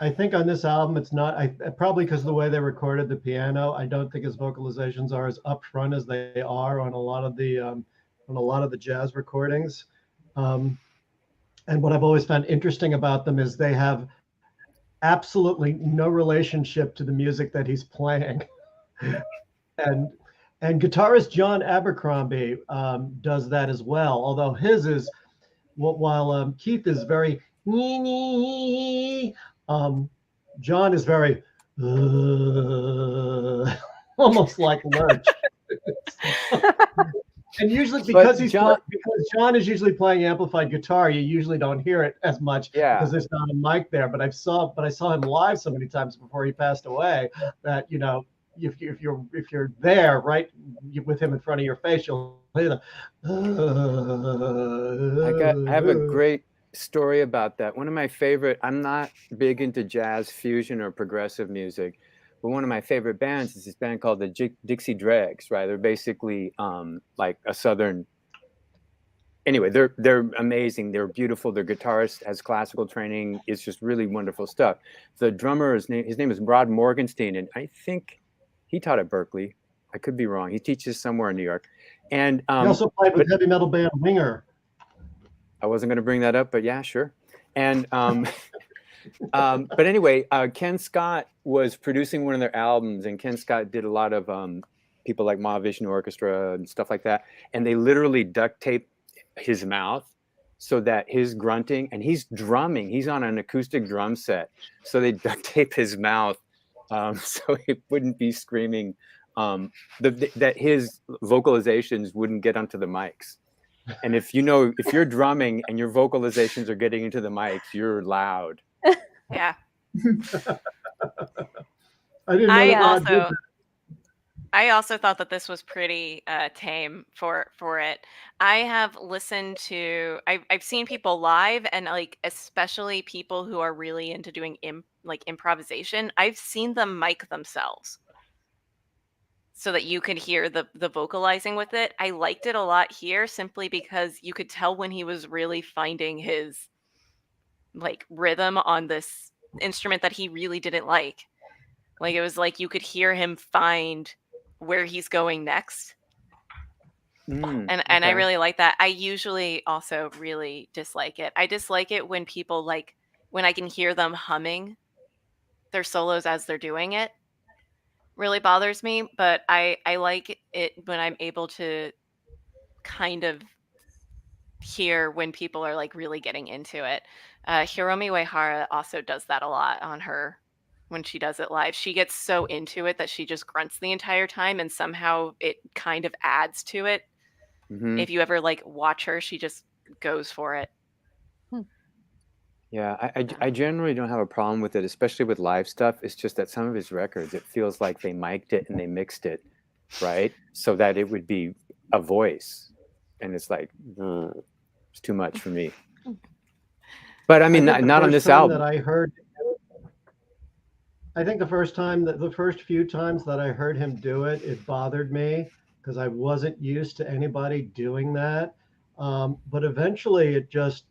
I think on this album, it's not. I probably because of the way they recorded the piano. I don't think his vocalizations are as upfront as they are on a lot of the jazz recordings. Um, and what I've always found interesting about them is they have absolutely no relationship to the music that he's playing. and and guitarist John Abercrombie does that as well. Although his is while Keith is very John is very almost like Lurch. And usually because because John is usually playing amplified guitar, you usually don't hear it as much because there's not a mic there. But I saw him live so many times before he passed away that if you're there right with him in front of your face, you'll hear I have a great story about that. One of my favorite, I'm not big into jazz fusion or progressive music, but one of my favorite bands is this band called the Dixie Dregs, right? They're basically like a Southern, anyway, they're amazing. They're beautiful. Their guitarist has classical training. It's just really wonderful stuff. The drummer, his name is Rod Morgenstein, and I think he taught at Berkeley. I could be wrong. He teaches somewhere in New York. And he also played with heavy metal band Winger. I wasn't going to bring that up, but yeah, sure. And but anyway, Ken Scott was producing one of their albums, and Ken Scott did a lot of people like Mahavishnu Orchestra and stuff like that. And they literally duct taped his mouth so that his grunting, and he's drumming, he's on an acoustic drum set. So they duct tape his mouth so it wouldn't be screaming, that his vocalizations wouldn't get onto the mics. And if you're drumming and your vocalizations are getting into the mics, you're loud. Yeah. I also thought that this was pretty tame for it. I have listened to, I've seen people live, and like especially people who are really into doing improvisation. I've seen them mic themselves so that you could hear the vocalizing with it. I liked it a lot here simply because you could tell when he was really finding his like rhythm on this instrument that he really didn't like. Like it was like you could hear him find where he's going next. And I really like that. I usually also really dislike it. I dislike it when people when I can hear them humming their solos as they're doing it. Really bothers me, but I like it when I'm able to kind of hear when people are like really getting into it. Hiromi Uehara also does that a lot on her when she does it live. She gets so into it that she just grunts the entire time, and somehow it kind of adds to it. Mm-hmm. If you ever watch her, she just goes for it. Yeah, I generally don't have a problem with it, especially with live stuff. It's just that some of his records, it feels like they mic'd it and they mixed it, right? So that it would be a voice. And it's like, it's too much for me. But I mean, not on this album. I think the first few times that I heard him do it, it bothered me because I wasn't used to anybody doing that. But eventually it just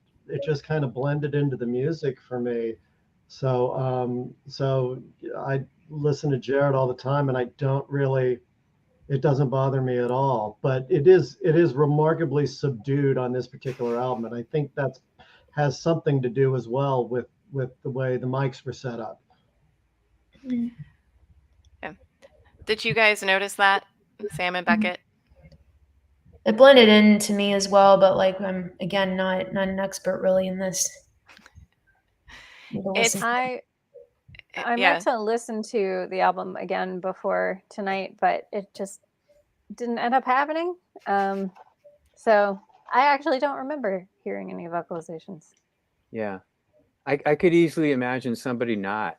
kind of blended into the music for me. So I listen to Jarrett all the time, and it doesn't bother me at all. But it is remarkably subdued on this particular album, and I think that has something to do as well with the way the mics were set up. Yeah. Did you guys notice that, Sam and Beckett? It blended in to me as well, but I'm again not an expert really in this. I meant to listen to the album again before tonight, but it just didn't end up happening. So I actually don't remember hearing any vocalizations. Yeah, I could easily imagine somebody not,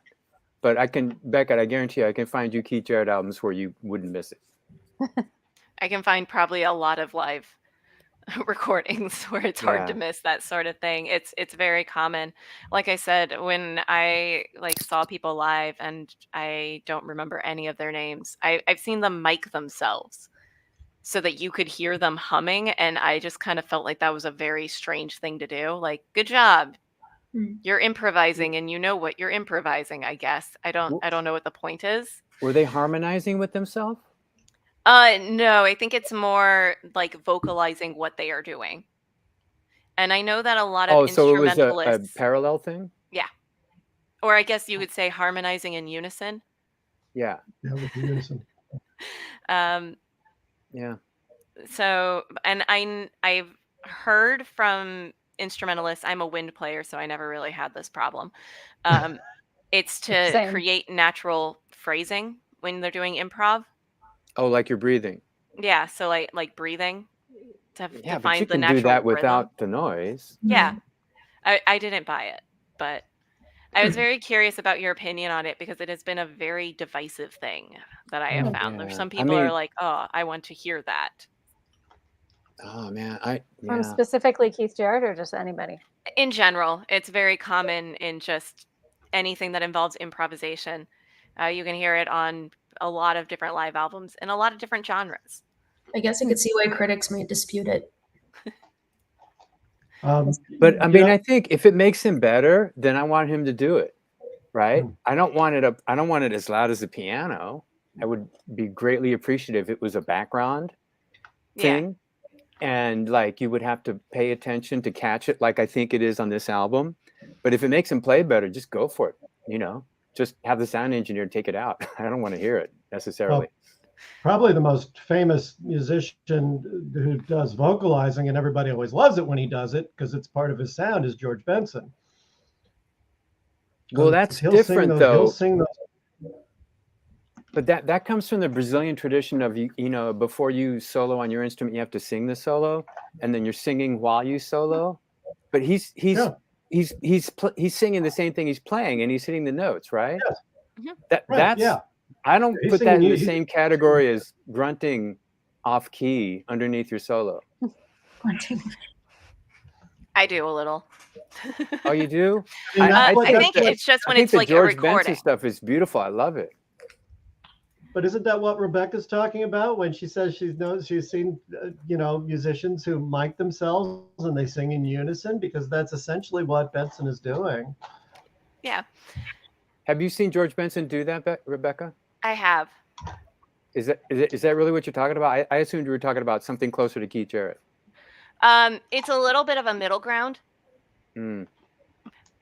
but Beckett, I guarantee you, I can find you Keith Jarret albums where you wouldn't miss it. I can find probably a lot of live recordings where it's hard to miss that sort of thing. It's very common. Like I said, when I saw people live and I don't remember any of their names, I've seen them mic themselves so that you could hear them humming, and I just kind of felt like that was a very strange thing to do. Like, good job. You're improvising, and you know what you're improvising, I guess. I don't know what the point is. Were they harmonizing with themselves? No, I think it's more like vocalizing what they are doing. And I know that a lot of so it was a instrumentalists, parallel thing? yeah. Or I guess you would say harmonizing in unison. Yeah, with the unison. Yeah. So, and I've heard from instrumentalists, I'm a wind player, so I never really had this problem. It's to Same. create natural phrasing when they're doing improv. Oh, like you're breathing. Yeah, so like breathing to Yeah, but find you the can natural do that rhythm. without the noise. Yeah. I didn't buy it, but I was very curious about your opinion on it because it has been a very divisive thing that I have found. There's Yeah. some I people are mean- like, "Oh, I want to hear that." Oh man, From specifically Keith Jarret or just anybody? In general, it's very common in just anything that involves improvisation. You can hear it on a lot of different live albums in a lot of different genres. I guess I could see why critics might dispute it. But I mean, I think if it makes him better, then I want him to do it, right? I don't want it as loud as the piano. I would be greatly appreciative if it was a background thing, and like you would have to pay attention to catch it, like I think it is on this album. But if it makes him play better, just go for it. You know, just have the sound engineer take it out. I don't want to hear it necessarily. Probably the most famous musician who does vocalizing, and everybody always loves it when he does it because it's part of his sound, is George Benson. Well, that's different though. He'll sing those. But that comes from the Brazilian tradition of you know, before you solo on your instrument, you have to sing the solo, and then you're singing while you solo. But he's singing the same thing he's playing, and he's hitting the notes, right? Yes. That's I don't put that in the same category as grunting off key underneath your solo. I do a little. Oh, you do? I think it's just when it's like George a recording. Benson stuff is beautiful. I love it. But isn't that what Rebecca's talking about when she says she's seen musicians who mic themselves and they sing in unison, because that's essentially what Benson is doing. Yeah. Have you seen George Benson do that, Rebecca? I have. Is that really what you're talking about? I assumed you were talking about something closer to Keith Jarret. It's a little bit of a middle ground. Mm.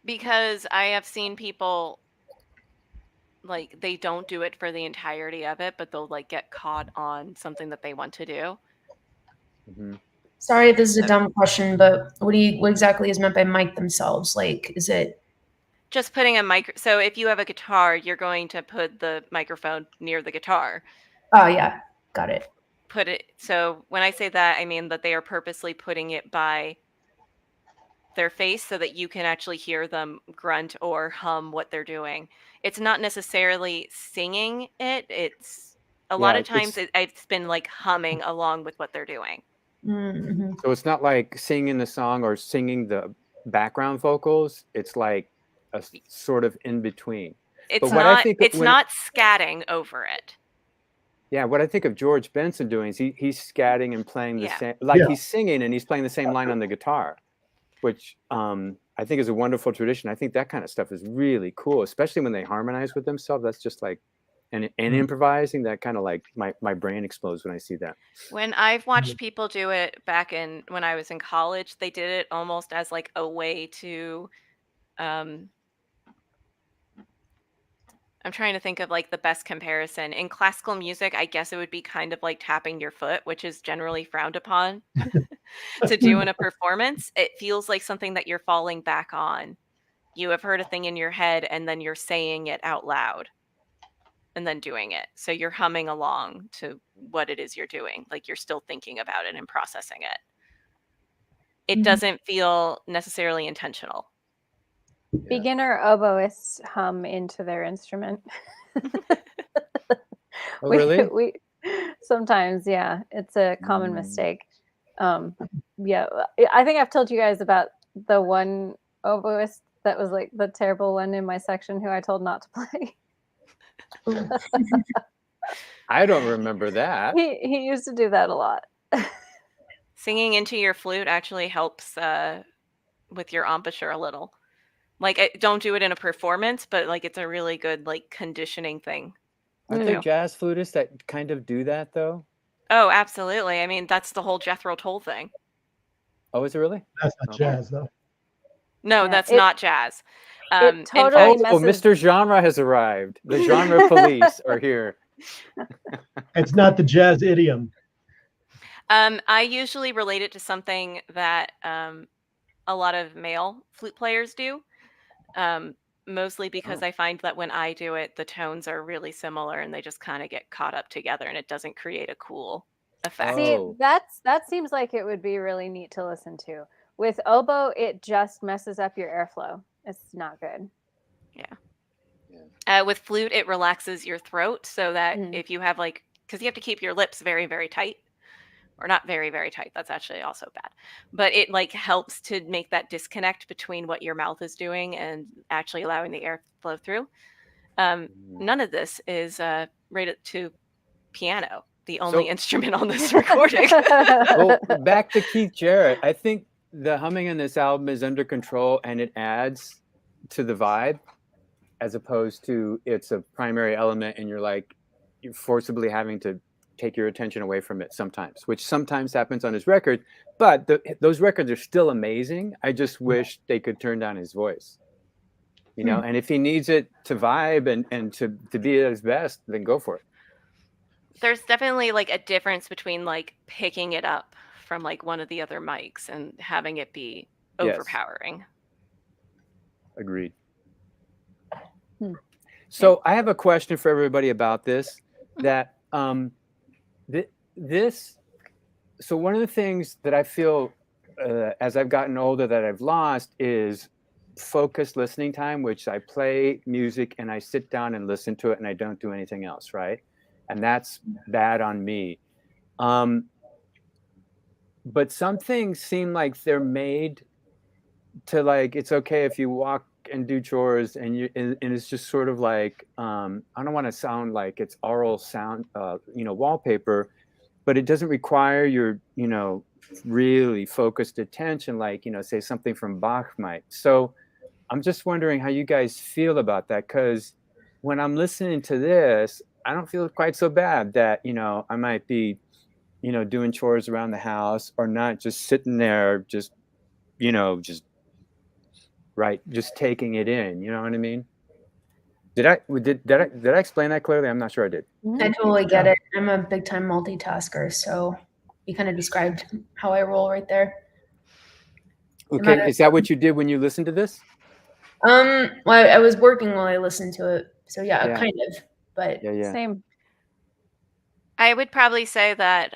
Because I have seen people, like, they don't do it for the entirety of it, but they'll like get caught on something that they want to do. Mm-hmm. Sorry if this is a dumb question, but what exactly is meant by mic themselves? Like, is it just putting a mic? So if you have a guitar, you're going to put the microphone near the guitar. Oh yeah, got it. So when I say that, I mean that they are purposely putting it by their face so that you can actually hear them grunt or hum what they're doing. It's not necessarily singing it. It's a lot of times it's been like humming along with what they're doing. Mm-hmm. So it's not like singing the song or singing the background vocals. It's like a sort of in between. It's not scatting over it. Yeah, what I think of George Benson doing is he's scatting and playing the same, he's singing and he's playing the same line on the guitar, which I think is a wonderful tradition. I think that kind of stuff is really cool, especially when they harmonize with themselves. That's just like, and improvising, that kind of like my brain explodes when I see that. When I've watched people do it back when I was in college, they did it almost as like a way to, I'm trying to think of like the best comparison. In classical music, I guess it would be kind of like tapping your foot, which is generally frowned upon to do in a performance. It feels like something that you're falling back on. You have heard a thing in your head and then you're saying it out loud and then doing it. So you're humming along to what it is you're doing. Like you're still thinking about it and processing it. It doesn't feel necessarily intentional. Beginner oboists hum into their instrument. Oh, really? We sometimes, yeah, it's a common mistake. Yeah, I think I've told you guys about the one oboist that was like the terrible one in my section who I told not to play. I don't remember that. He used to do that a lot. Singing into your flute actually helps with your embouchure a little. Like, I don't do it in a performance, but like it's a really good like conditioning thing. Aren't there jazz flutists that kind of do that though? Oh, absolutely. I mean, that's the whole Jethro Tull thing. Oh, is it really? That's not jazz, though. No, Yeah, that's not jazz. It totally Oh, messes. Mr. Genre has arrived. The genre police are here. It's not the jazz idiom. I usually relate it to something that a lot of male flute players do. Mostly because I find that when I do it, the tones are really similar and they just kind of get caught up together and it doesn't create a cool effect. See, that seems like it would be really neat to listen to. With oboe, it just messes up your airflow. It's not good. Yeah. With flute, it relaxes your throat so that if you have like, because you have to keep your lips very, very tight. Or not very, very tight. That's actually also bad. But it like helps to make that disconnect between what your mouth is doing and actually allowing the air flow through. None of this is rated to piano, the only instrument on this recording. Well, back to Keith Jarret. I think the humming on this album is under control and it adds to the vibe as opposed to it's a primary element and you're forcibly having to take your attention away from it sometimes, which sometimes happens on his record, but those records are still amazing. I just wish they could turn down his voice, you know, and if he needs it to vibe and to be at his best, then go for it. There's definitely like a difference between like picking it up from like one of the other mics and having it be overpowering. Agreed. So I have a question for everybody about this, that so one of the things that I feel as I've gotten older that I've lost is focused listening time, which I play music and I sit down and listen to it and I don't do anything else, right? And that's bad on me. But some things seem like they're made to like, it's okay if you walk and do chores and it's just sort of like, I don't want to sound like it's oral sound, wallpaper, but it doesn't require your, really focused attention, like, say something from Bach might. So I'm just wondering how you guys feel about that. Cause when I'm listening to this, I don't feel quite so bad that, I might be, doing chores around the house or not just sitting there, just taking it in. You know what I mean? Did I explain that clearly? I'm not sure I did. I totally get it. I'm a big time multitasker, so you kind of described how I roll right there. Okay, is that what you did when you listened to this? Well, I was working while I listened to it, so yeah. Kind of, but same. I would probably say that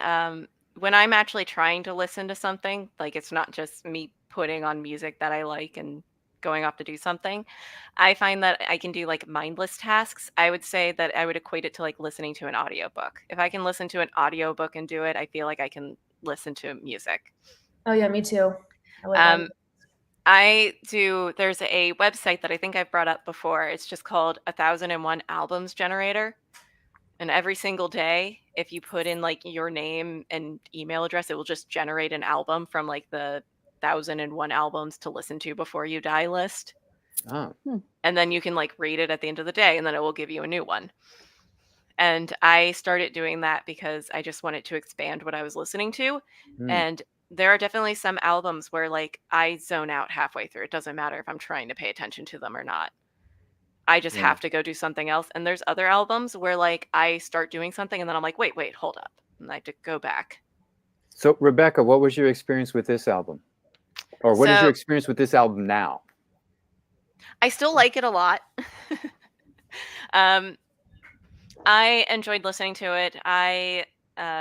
when I'm actually trying to listen to something, like it's not just me putting on music that I like and going off to do something, I find that I can do like mindless tasks. I would say that I would equate it to like listening to an audiobook. If I can listen to an audiobook and do it, I feel like I can listen to music. Oh yeah, me too. There's a website that I think I've brought up before. It's just called 1001 Albums Generator. And every single day, if you put in like your name and email address, it will just generate an album from like the 1001 albums to listen to before you die list. Oh. And then you can like rate it at the end of the day and then it will give you a new one. And I started doing that because I just wanted to expand what I was listening to. And there are definitely some albums where like I zone out halfway through. It doesn't matter if I'm trying to pay attention to them or not. I just have to go do something else. And there's other albums where like I start doing something and then I'm like, wait, hold up. And I have to go back. So Rebecca, what was your experience with this album? Or what is your experience with this album now? I still like it a lot. I enjoyed listening to it. I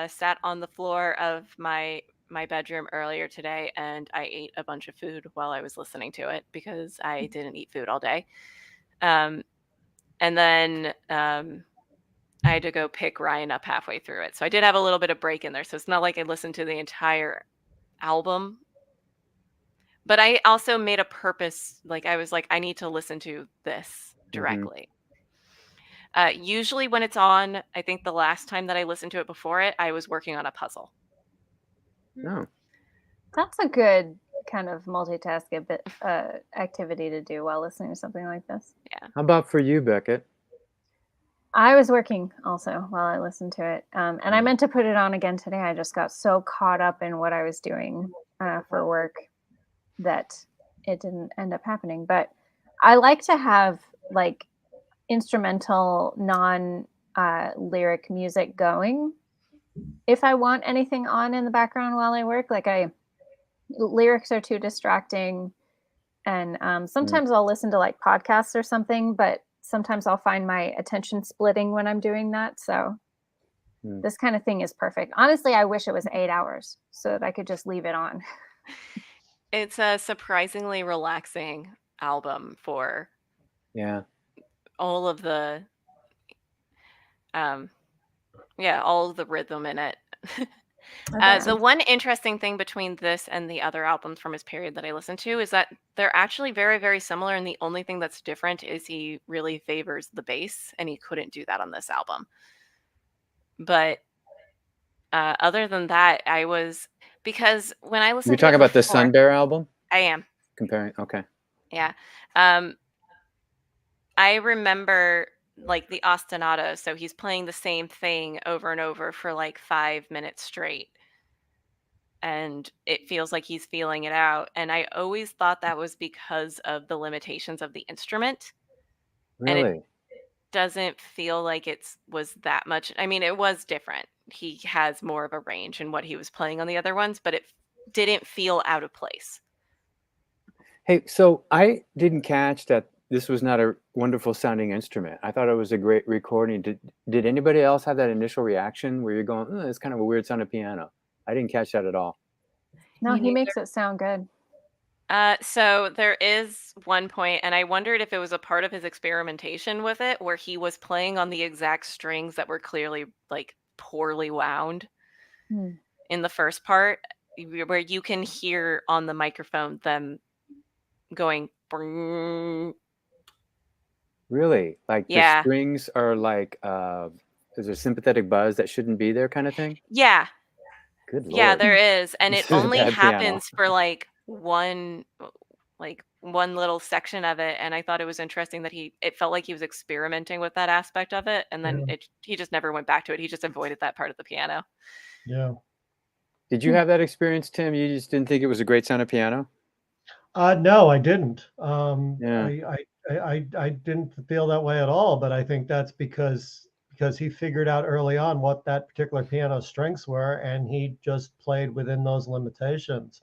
sat on the floor of my bedroom earlier today and I ate a bunch of food while I was listening to it because I didn't eat food all day. And then I had to go pick Ryan up halfway through it. So I did have a little bit of break in there. So it's not like I listened to the entire album. But I also made a purpose. Like I was like, I need to listen to this directly. Usually when it's on, I think the last time that I listened to it before it, I was working on a puzzle. No. That's a good kind of multitask a bit activity to do while listening to something like this. Yeah. How about for you, Beckett? I was working also while I listened to it. And I meant to put it on again today. I just got so caught up in what I was doing for work that it didn't end up happening. But I like to have like instrumental, non-lyric music going if I want anything on in the background while I work. Like lyrics are too distracting. And sometimes I'll listen to like podcasts or something, but sometimes I'll find my attention splitting when I'm doing that. So this kind of thing is perfect. Honestly, I wish it was 8 hours so that I could just leave it on. It's a surprisingly relaxing album for all of the all of the rhythm in it. The one interesting thing between this and the other albums from his period that I listened to is that they're actually very, very similar, and the only thing that's different is he really favors the bass, and he couldn't do that on this album. But other than that, because when I listened You're to talking it about the before, Sun Bear album? I am. Comparing, okay. Yeah. I remember like the ostinato, so he's playing the same thing over and over for like 5 minutes straight. And it feels like he's feeling it out. And I always thought that was because of the limitations of the instrument. Really? And it doesn't feel like was that much. I mean, it was different. He has more of a range in what he was playing on the other ones, but it didn't feel out of place. Hey, so I didn't catch that this was not a wonderful sounding instrument. I thought it was a great recording. Did anybody else have that initial reaction where you're going, oh, it's kind of a weird sounding piano? I didn't catch that at all. No, he makes it sound good. So there is one point, and I wondered if it was a part of his experimentation with it, where he was playing on the exact strings that were clearly like poorly wound in the first part, where you can hear on the microphone them going. Really? Like the strings are like, there's a sympathic buzz that shouldn't be there kind of thing? Yeah. Good Lord. Yeah, there is. And This it is a only bad happens piano. for like one little section of it. And I thought it was interesting that it felt like he was experimenting with that aspect of it. And then he just never went back to it. He just avoided that part of the piano. Yeah. Did you have that experience, Tim? You just didn't think it was a great sounding piano? No, I didn't. Yeah. I didn't feel that way at all, but I think that's because he figured out early on what that particular piano's strengths were, and he just played within those limitations.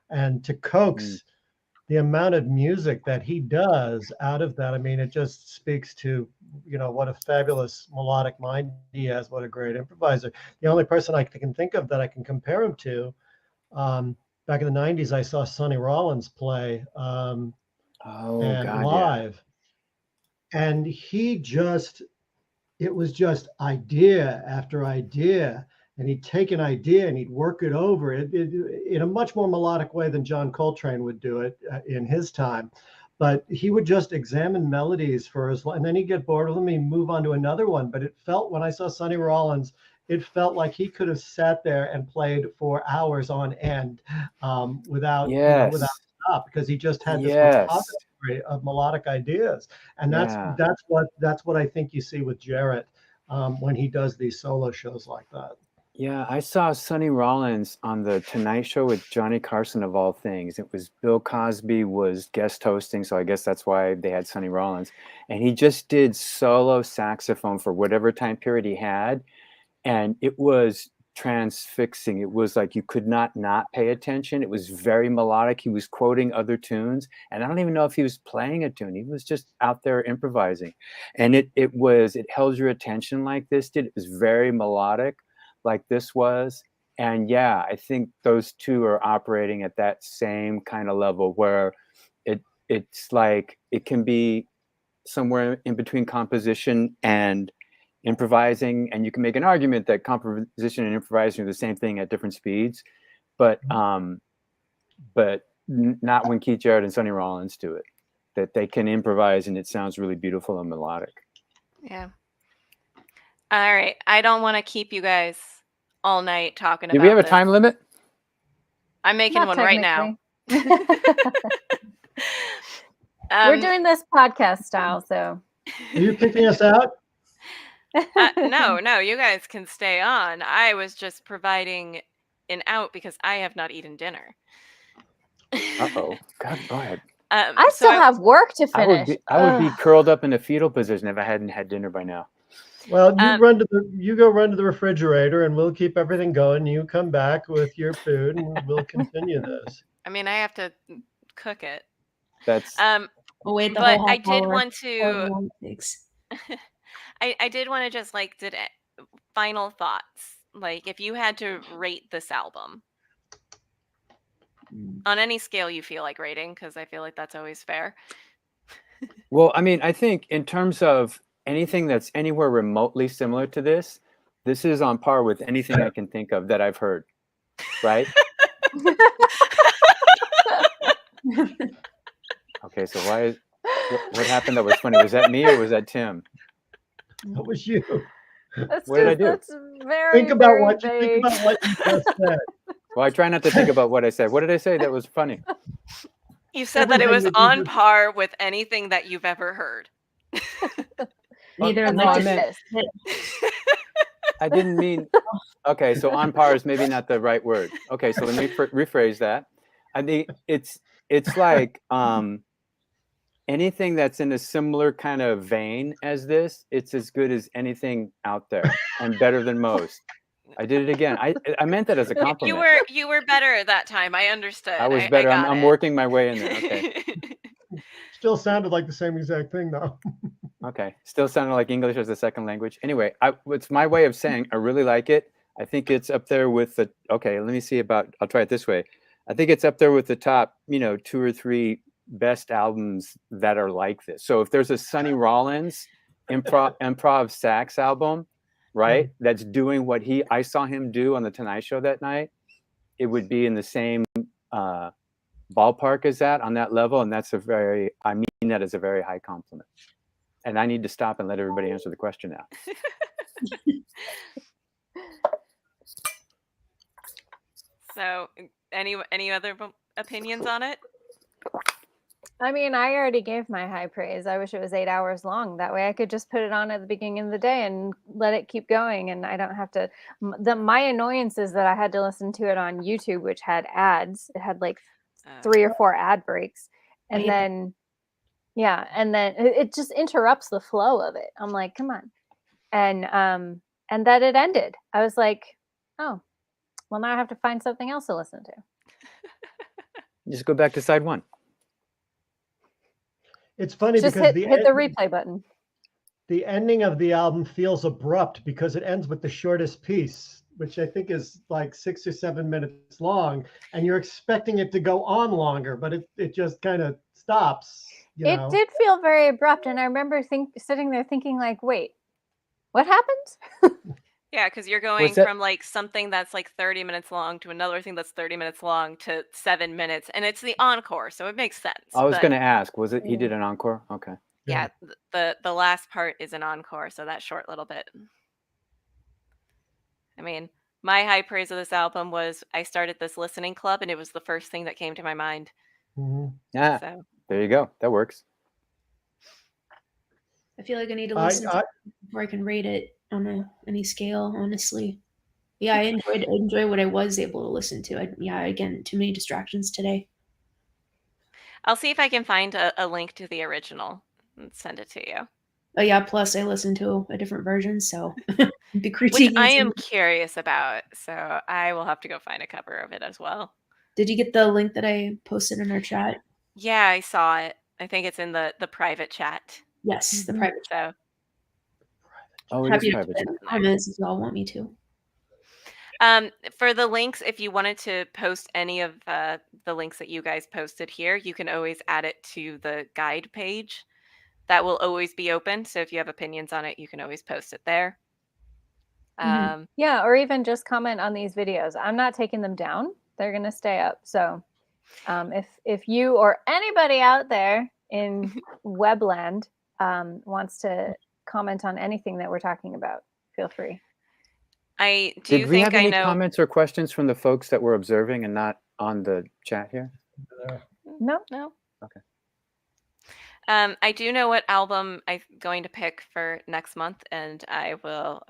And to coax the amount of music that he does out of that, I mean, it just speaks to, what a fabulous melodic mind he has, what a great improviser. The only person I can think of that I can compare him to, back in the 90s, I saw Sonny Rollins play live. And it was just idea after idea. And he'd take an idea and he'd work it over in a much more melodic way than John Coltrane would do it in his time. But he would just examine melodies and then he'd get bored with them, he'd move on to another one. But it felt, when I saw Sonny Rollins, it felt like he could have sat there and played for hours on end without stop, because he just had this repository of melodic ideas. And that's what I think you see with Jarrett when he does these solo shows like that. Yeah, I saw Sonny Rollins on the Tonight Show with Johnny Carson, of all things. It was Bill Cosby was guest hosting, so I guess that's why they had Sonny Rollins. And he just did solo saxophone for whatever time period he had. And it was transfixing. It was like you could not pay attention. It was very melodic. He was quoting other tunes. And I don't even know if he was playing a tune. He was just out there improvising. And it held your attention like this did. It was very melodic, like this was. And yeah, I think those two are operating at that same kind of level where it's like it can be somewhere in between composition and improvising, and you can make an argument that composition and improvising are the same thing at different speeds, but not when Keith Jarret and Sonny Rollins do it. That they can improvise and it sounds really beautiful and melodic. Yeah. All right. I don't want to keep you guys all night talking about Do we have a this. time limit? I'm making one right now. We're doing this podcast style, so. Are you kicking us out? No, you guys can stay on. I was just providing an out because I have not eaten dinner. Uh-oh. God, go ahead. I still have work to finish. I would be curled up in a fetal position if I hadn't had dinner by now. Well, you go run to the refrigerator, and we'll keep everything going. You come back with your food, and we'll continue this. I mean, I have to cook it. That's. Wait, but I did want to. I did want to just final thoughts. Like, if you had to rate this album on any scale you feel like rating, because I feel like that's always fair. Well, I mean, I think in terms of anything that's anywhere remotely similar to this is on par with anything I can think of that I've heard, right? Okay, so what happened that was funny? Was that me or was that Tim? That was you. What did I do? That's very, think about very what vague. you just said. Well, I try not to think about what I said. What did I say that was funny? You said that it was on par with anything that you've ever heard. Neither no, I didn't mean. Okay, so on par is maybe not the right word. Okay, so let me rephrase that. I think it's like anything that's in a similar kind of vein as this. It's as good as anything out there and better than most. I did it again. I meant that as a compliment. You were better that time. I understood. I was better. I'm working my way in there. Okay. Still sounded like the same exact thing, though. Okay. Still sounded like English as a second language. Anyway, it's my way of saying I really like it. I think it's up there with the. Okay, let me see I'll try it this way. I think it's up there with the top, 2 or 3 best albums that are like this. So if there's a Sonny Rollins improv sax album, right, that's doing what I saw him do on the Tonight Show that night, it would be in the same ballpark as that, on that level, and I mean that as a very high compliment. And I need to stop and let everybody answer the question now. So, any other opinions on it? I mean, I already gave my high praise. I wish it was 8 hours long. That way I could just put it on at the beginning of the day and let it keep going. And I don't have to, my annoyance is that I had to listen to it on YouTube, which had ads. It had like 3 or 4 ad breaks. And then, and then it just interrupts the flow of it. I'm like, come on. And that it ended. I was like, oh, well, now I have to find something else to listen to. Just go back to side 1. It's funny just because hit the replay button. The ending of the album feels abrupt because it ends with the shortest piece, which I think is like 6 or 7 minutes long, and you're expecting it to go on longer, but it just kind of stops. It did feel very abrupt, and I remember sitting there thinking, like, wait, what happened? Yeah, because you're going from like something that's like 30 minutes long to another thing that's 30 minutes long to 7 minutes, and it's the encore, so it makes sense. I was going to ask, was it he did an encore? Okay. Yeah, the last part is an encore, so that short little bit. I mean, my high praise of this album was I started this listening club, and it was the first thing that came to my mind. Mm-hmm. Yeah, so there you go. That works. I feel like I need to listen to it before I can rate it on any scale, honestly. Yeah, I enjoy what I was able to listen to. Again, too many distractions today. I'll see if I can find a link to the original and send it to you. Oh yeah, plus I listened to a different version, so the which I am curious about, so I will have to go find a cover of it as well. Did you get the link that I posted in our chat? Yeah, I saw it. I think it's in the private chat. Yes, the private chat. Oh, it is private chat. Comments if y'all want me to. For the links, if you wanted to post any of the links that you guys posted here, you can always add it to the guide page. That will always be open. So if you have opinions on it, you can always post it there. Yeah, or even just comment on these videos. I'm not taking them down. They're going to stay up. So if you or anybody out there in Webland wants to comment on anything that we're talking about, feel free. I do Did we think have any comments or questions from the folks that were observing and not on the chat here? No. Okay. I do know what album I'm going to pick for next month, and I will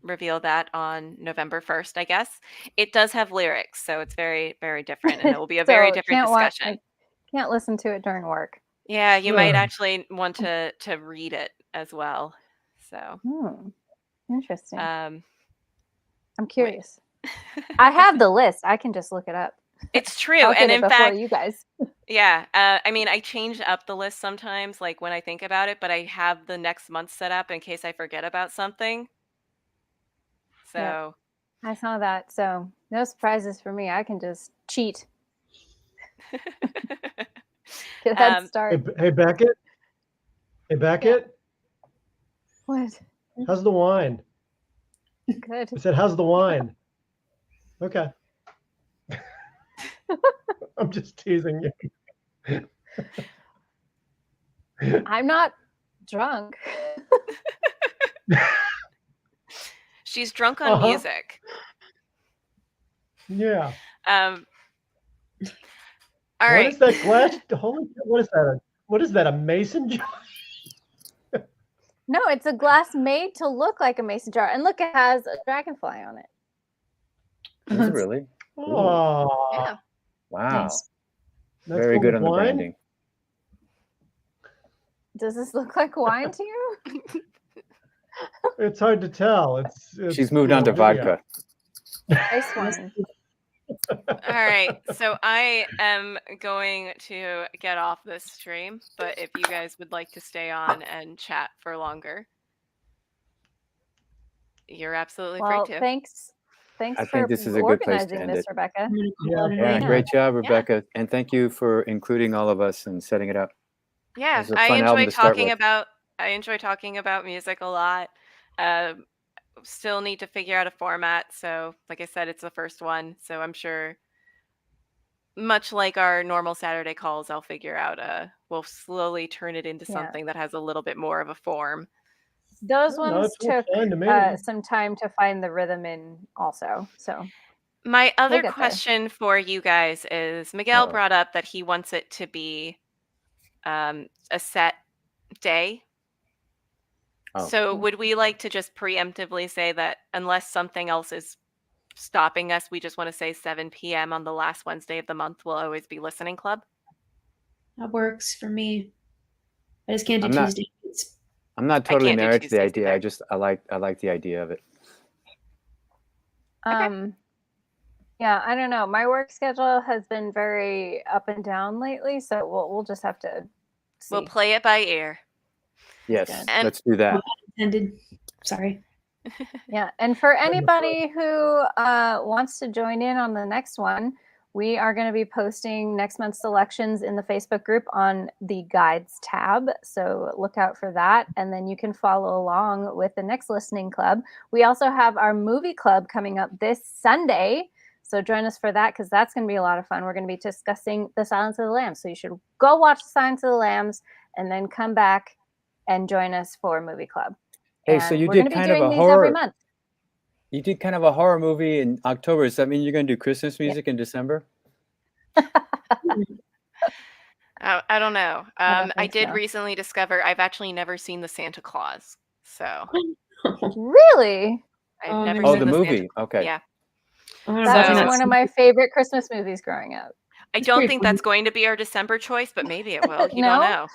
reveal that on November 1st, I guess. It does have lyrics, so it's very, very different, and it will be a very different discussion. Can't listen to it during work. Yeah, you might actually want to read it as well. So interesting. I'm curious. I have the list. I can just look it up. It's true. I'll get And it in before fact, you guys. yeah, I mean, I change up the list sometimes, like when I think about it, but I have the next month set up in case I forget about something. So I saw that. So no surprises for me. I can just cheat. Get a head start. Hey, Beckett. Hey, Beckett. What? How's the wine? Good. I said, how's the wine? Okay. I'm just teasing you. I'm not drunk. She's drunk on music. Yeah. All what right. Is that glass? Holy, what is that? What is that? A mason jar? No, it's a glass made to look like a mason jar. And look, it has a dragonfly on it. Is it really? Oh. Yeah. Wow. Nice. That's Very cool. good on the Wine? branding. Does this look like wine to you? It's hard to tell. It's She's moved on to vodka. Ice wine. All right. So I am going to get off this stream, but if you guys would like to stay on and chat for longer, you're absolutely free to. Thanks I for think this is a good place to organizing end this, it. Rebecca. Yeah, great job, Rebecca. And thank you for including all of us and setting it up. Yeah, I enjoy talking about music a lot. Still need to figure out a format. So like I said, it's the first one. So I'm sure much like our normal Saturday calls, I'll figure out we'll slowly turn it into something that has a little bit more of a form. Those ones took some time to find the rhythm in also. So my other question for you guys is Miguel brought up that he wants it to be a set day. So would we like to just preemptively say that unless something else is stopping us, we just want to say 7 p.m. on the last Wednesday of the month will always be listening club? That works for me. I just can't do Tuesdays. I'm not totally married to the idea. I like the idea of it. Yeah, I don't know. My work schedule has been very up and down lately, so we'll just have to see. We'll play it by ear. Yes, let's do that. Sorry. Yeah, and for anybody who wants to join in on the next one, we are going to be posting next month's selections in the Facebook group on the guides tab. So look out for that. And then you can follow along with the next listening club. We also have our movie club coming up this Sunday. So join us for that because that's going to be a lot of fun. We're going to be discussing The Silence of the Lambs. So you should go watch The Silence of the Lambs and then come back and join us for movie club. Hey, and so you we're did going to be kind doing of a these horror every month. You did kind of a horror movie in October. Does that mean you're going to do Christmas music in December? I don't know. I did so. recently discover I've actually never seen the Santa Claus. So really? I've never seen the movie. Santa Claus. Okay. Yeah. That was one of my favorite Christmas movies growing up. I don't think that's going to be our December choice, but maybe it will. You don't know.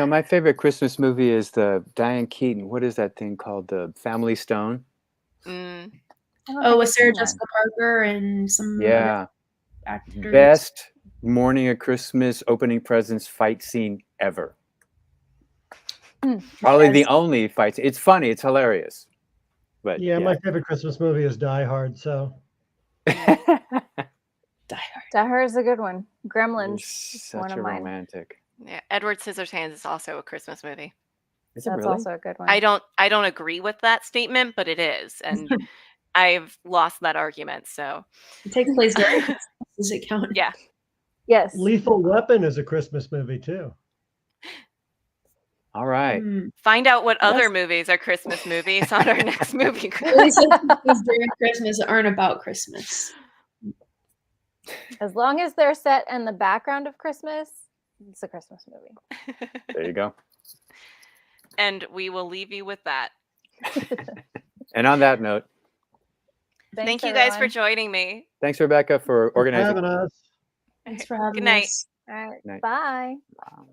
My favorite Christmas movie is the Diane Keaton. What is that thing called? The Family Stone. With Sarah Jessica Parker and some other actors. Best morning of Christmas opening presents fight scene ever. Probably the only fight scene. It's funny. It's hilarious. But yeah, my favorite Christmas movie is Die Hard. So Die Hard is a good one. Gremlins, such one of a mine. Romantic. Yeah, Edward Scissorhands is also a Christmas movie. Is it That's really? also a good one. I don't agree with that statement, but it is, and I've lost that argument. So it takes place during Christmas. Does it count? Yeah. Yes. Lethal Weapon is a Christmas movie too. All right. Find out what other movies are Christmas movies on our next movie. At least movies during Christmas aren't about Christmas. As long as they're set in the background of Christmas, it's a Christmas movie. There you go. And we will leave you with that. And on that note, thank you guys for joining me. Thanks, Rebecca, for organizing. Having us. Thanks for having Good night. us. All right. Night. Bye. Wow.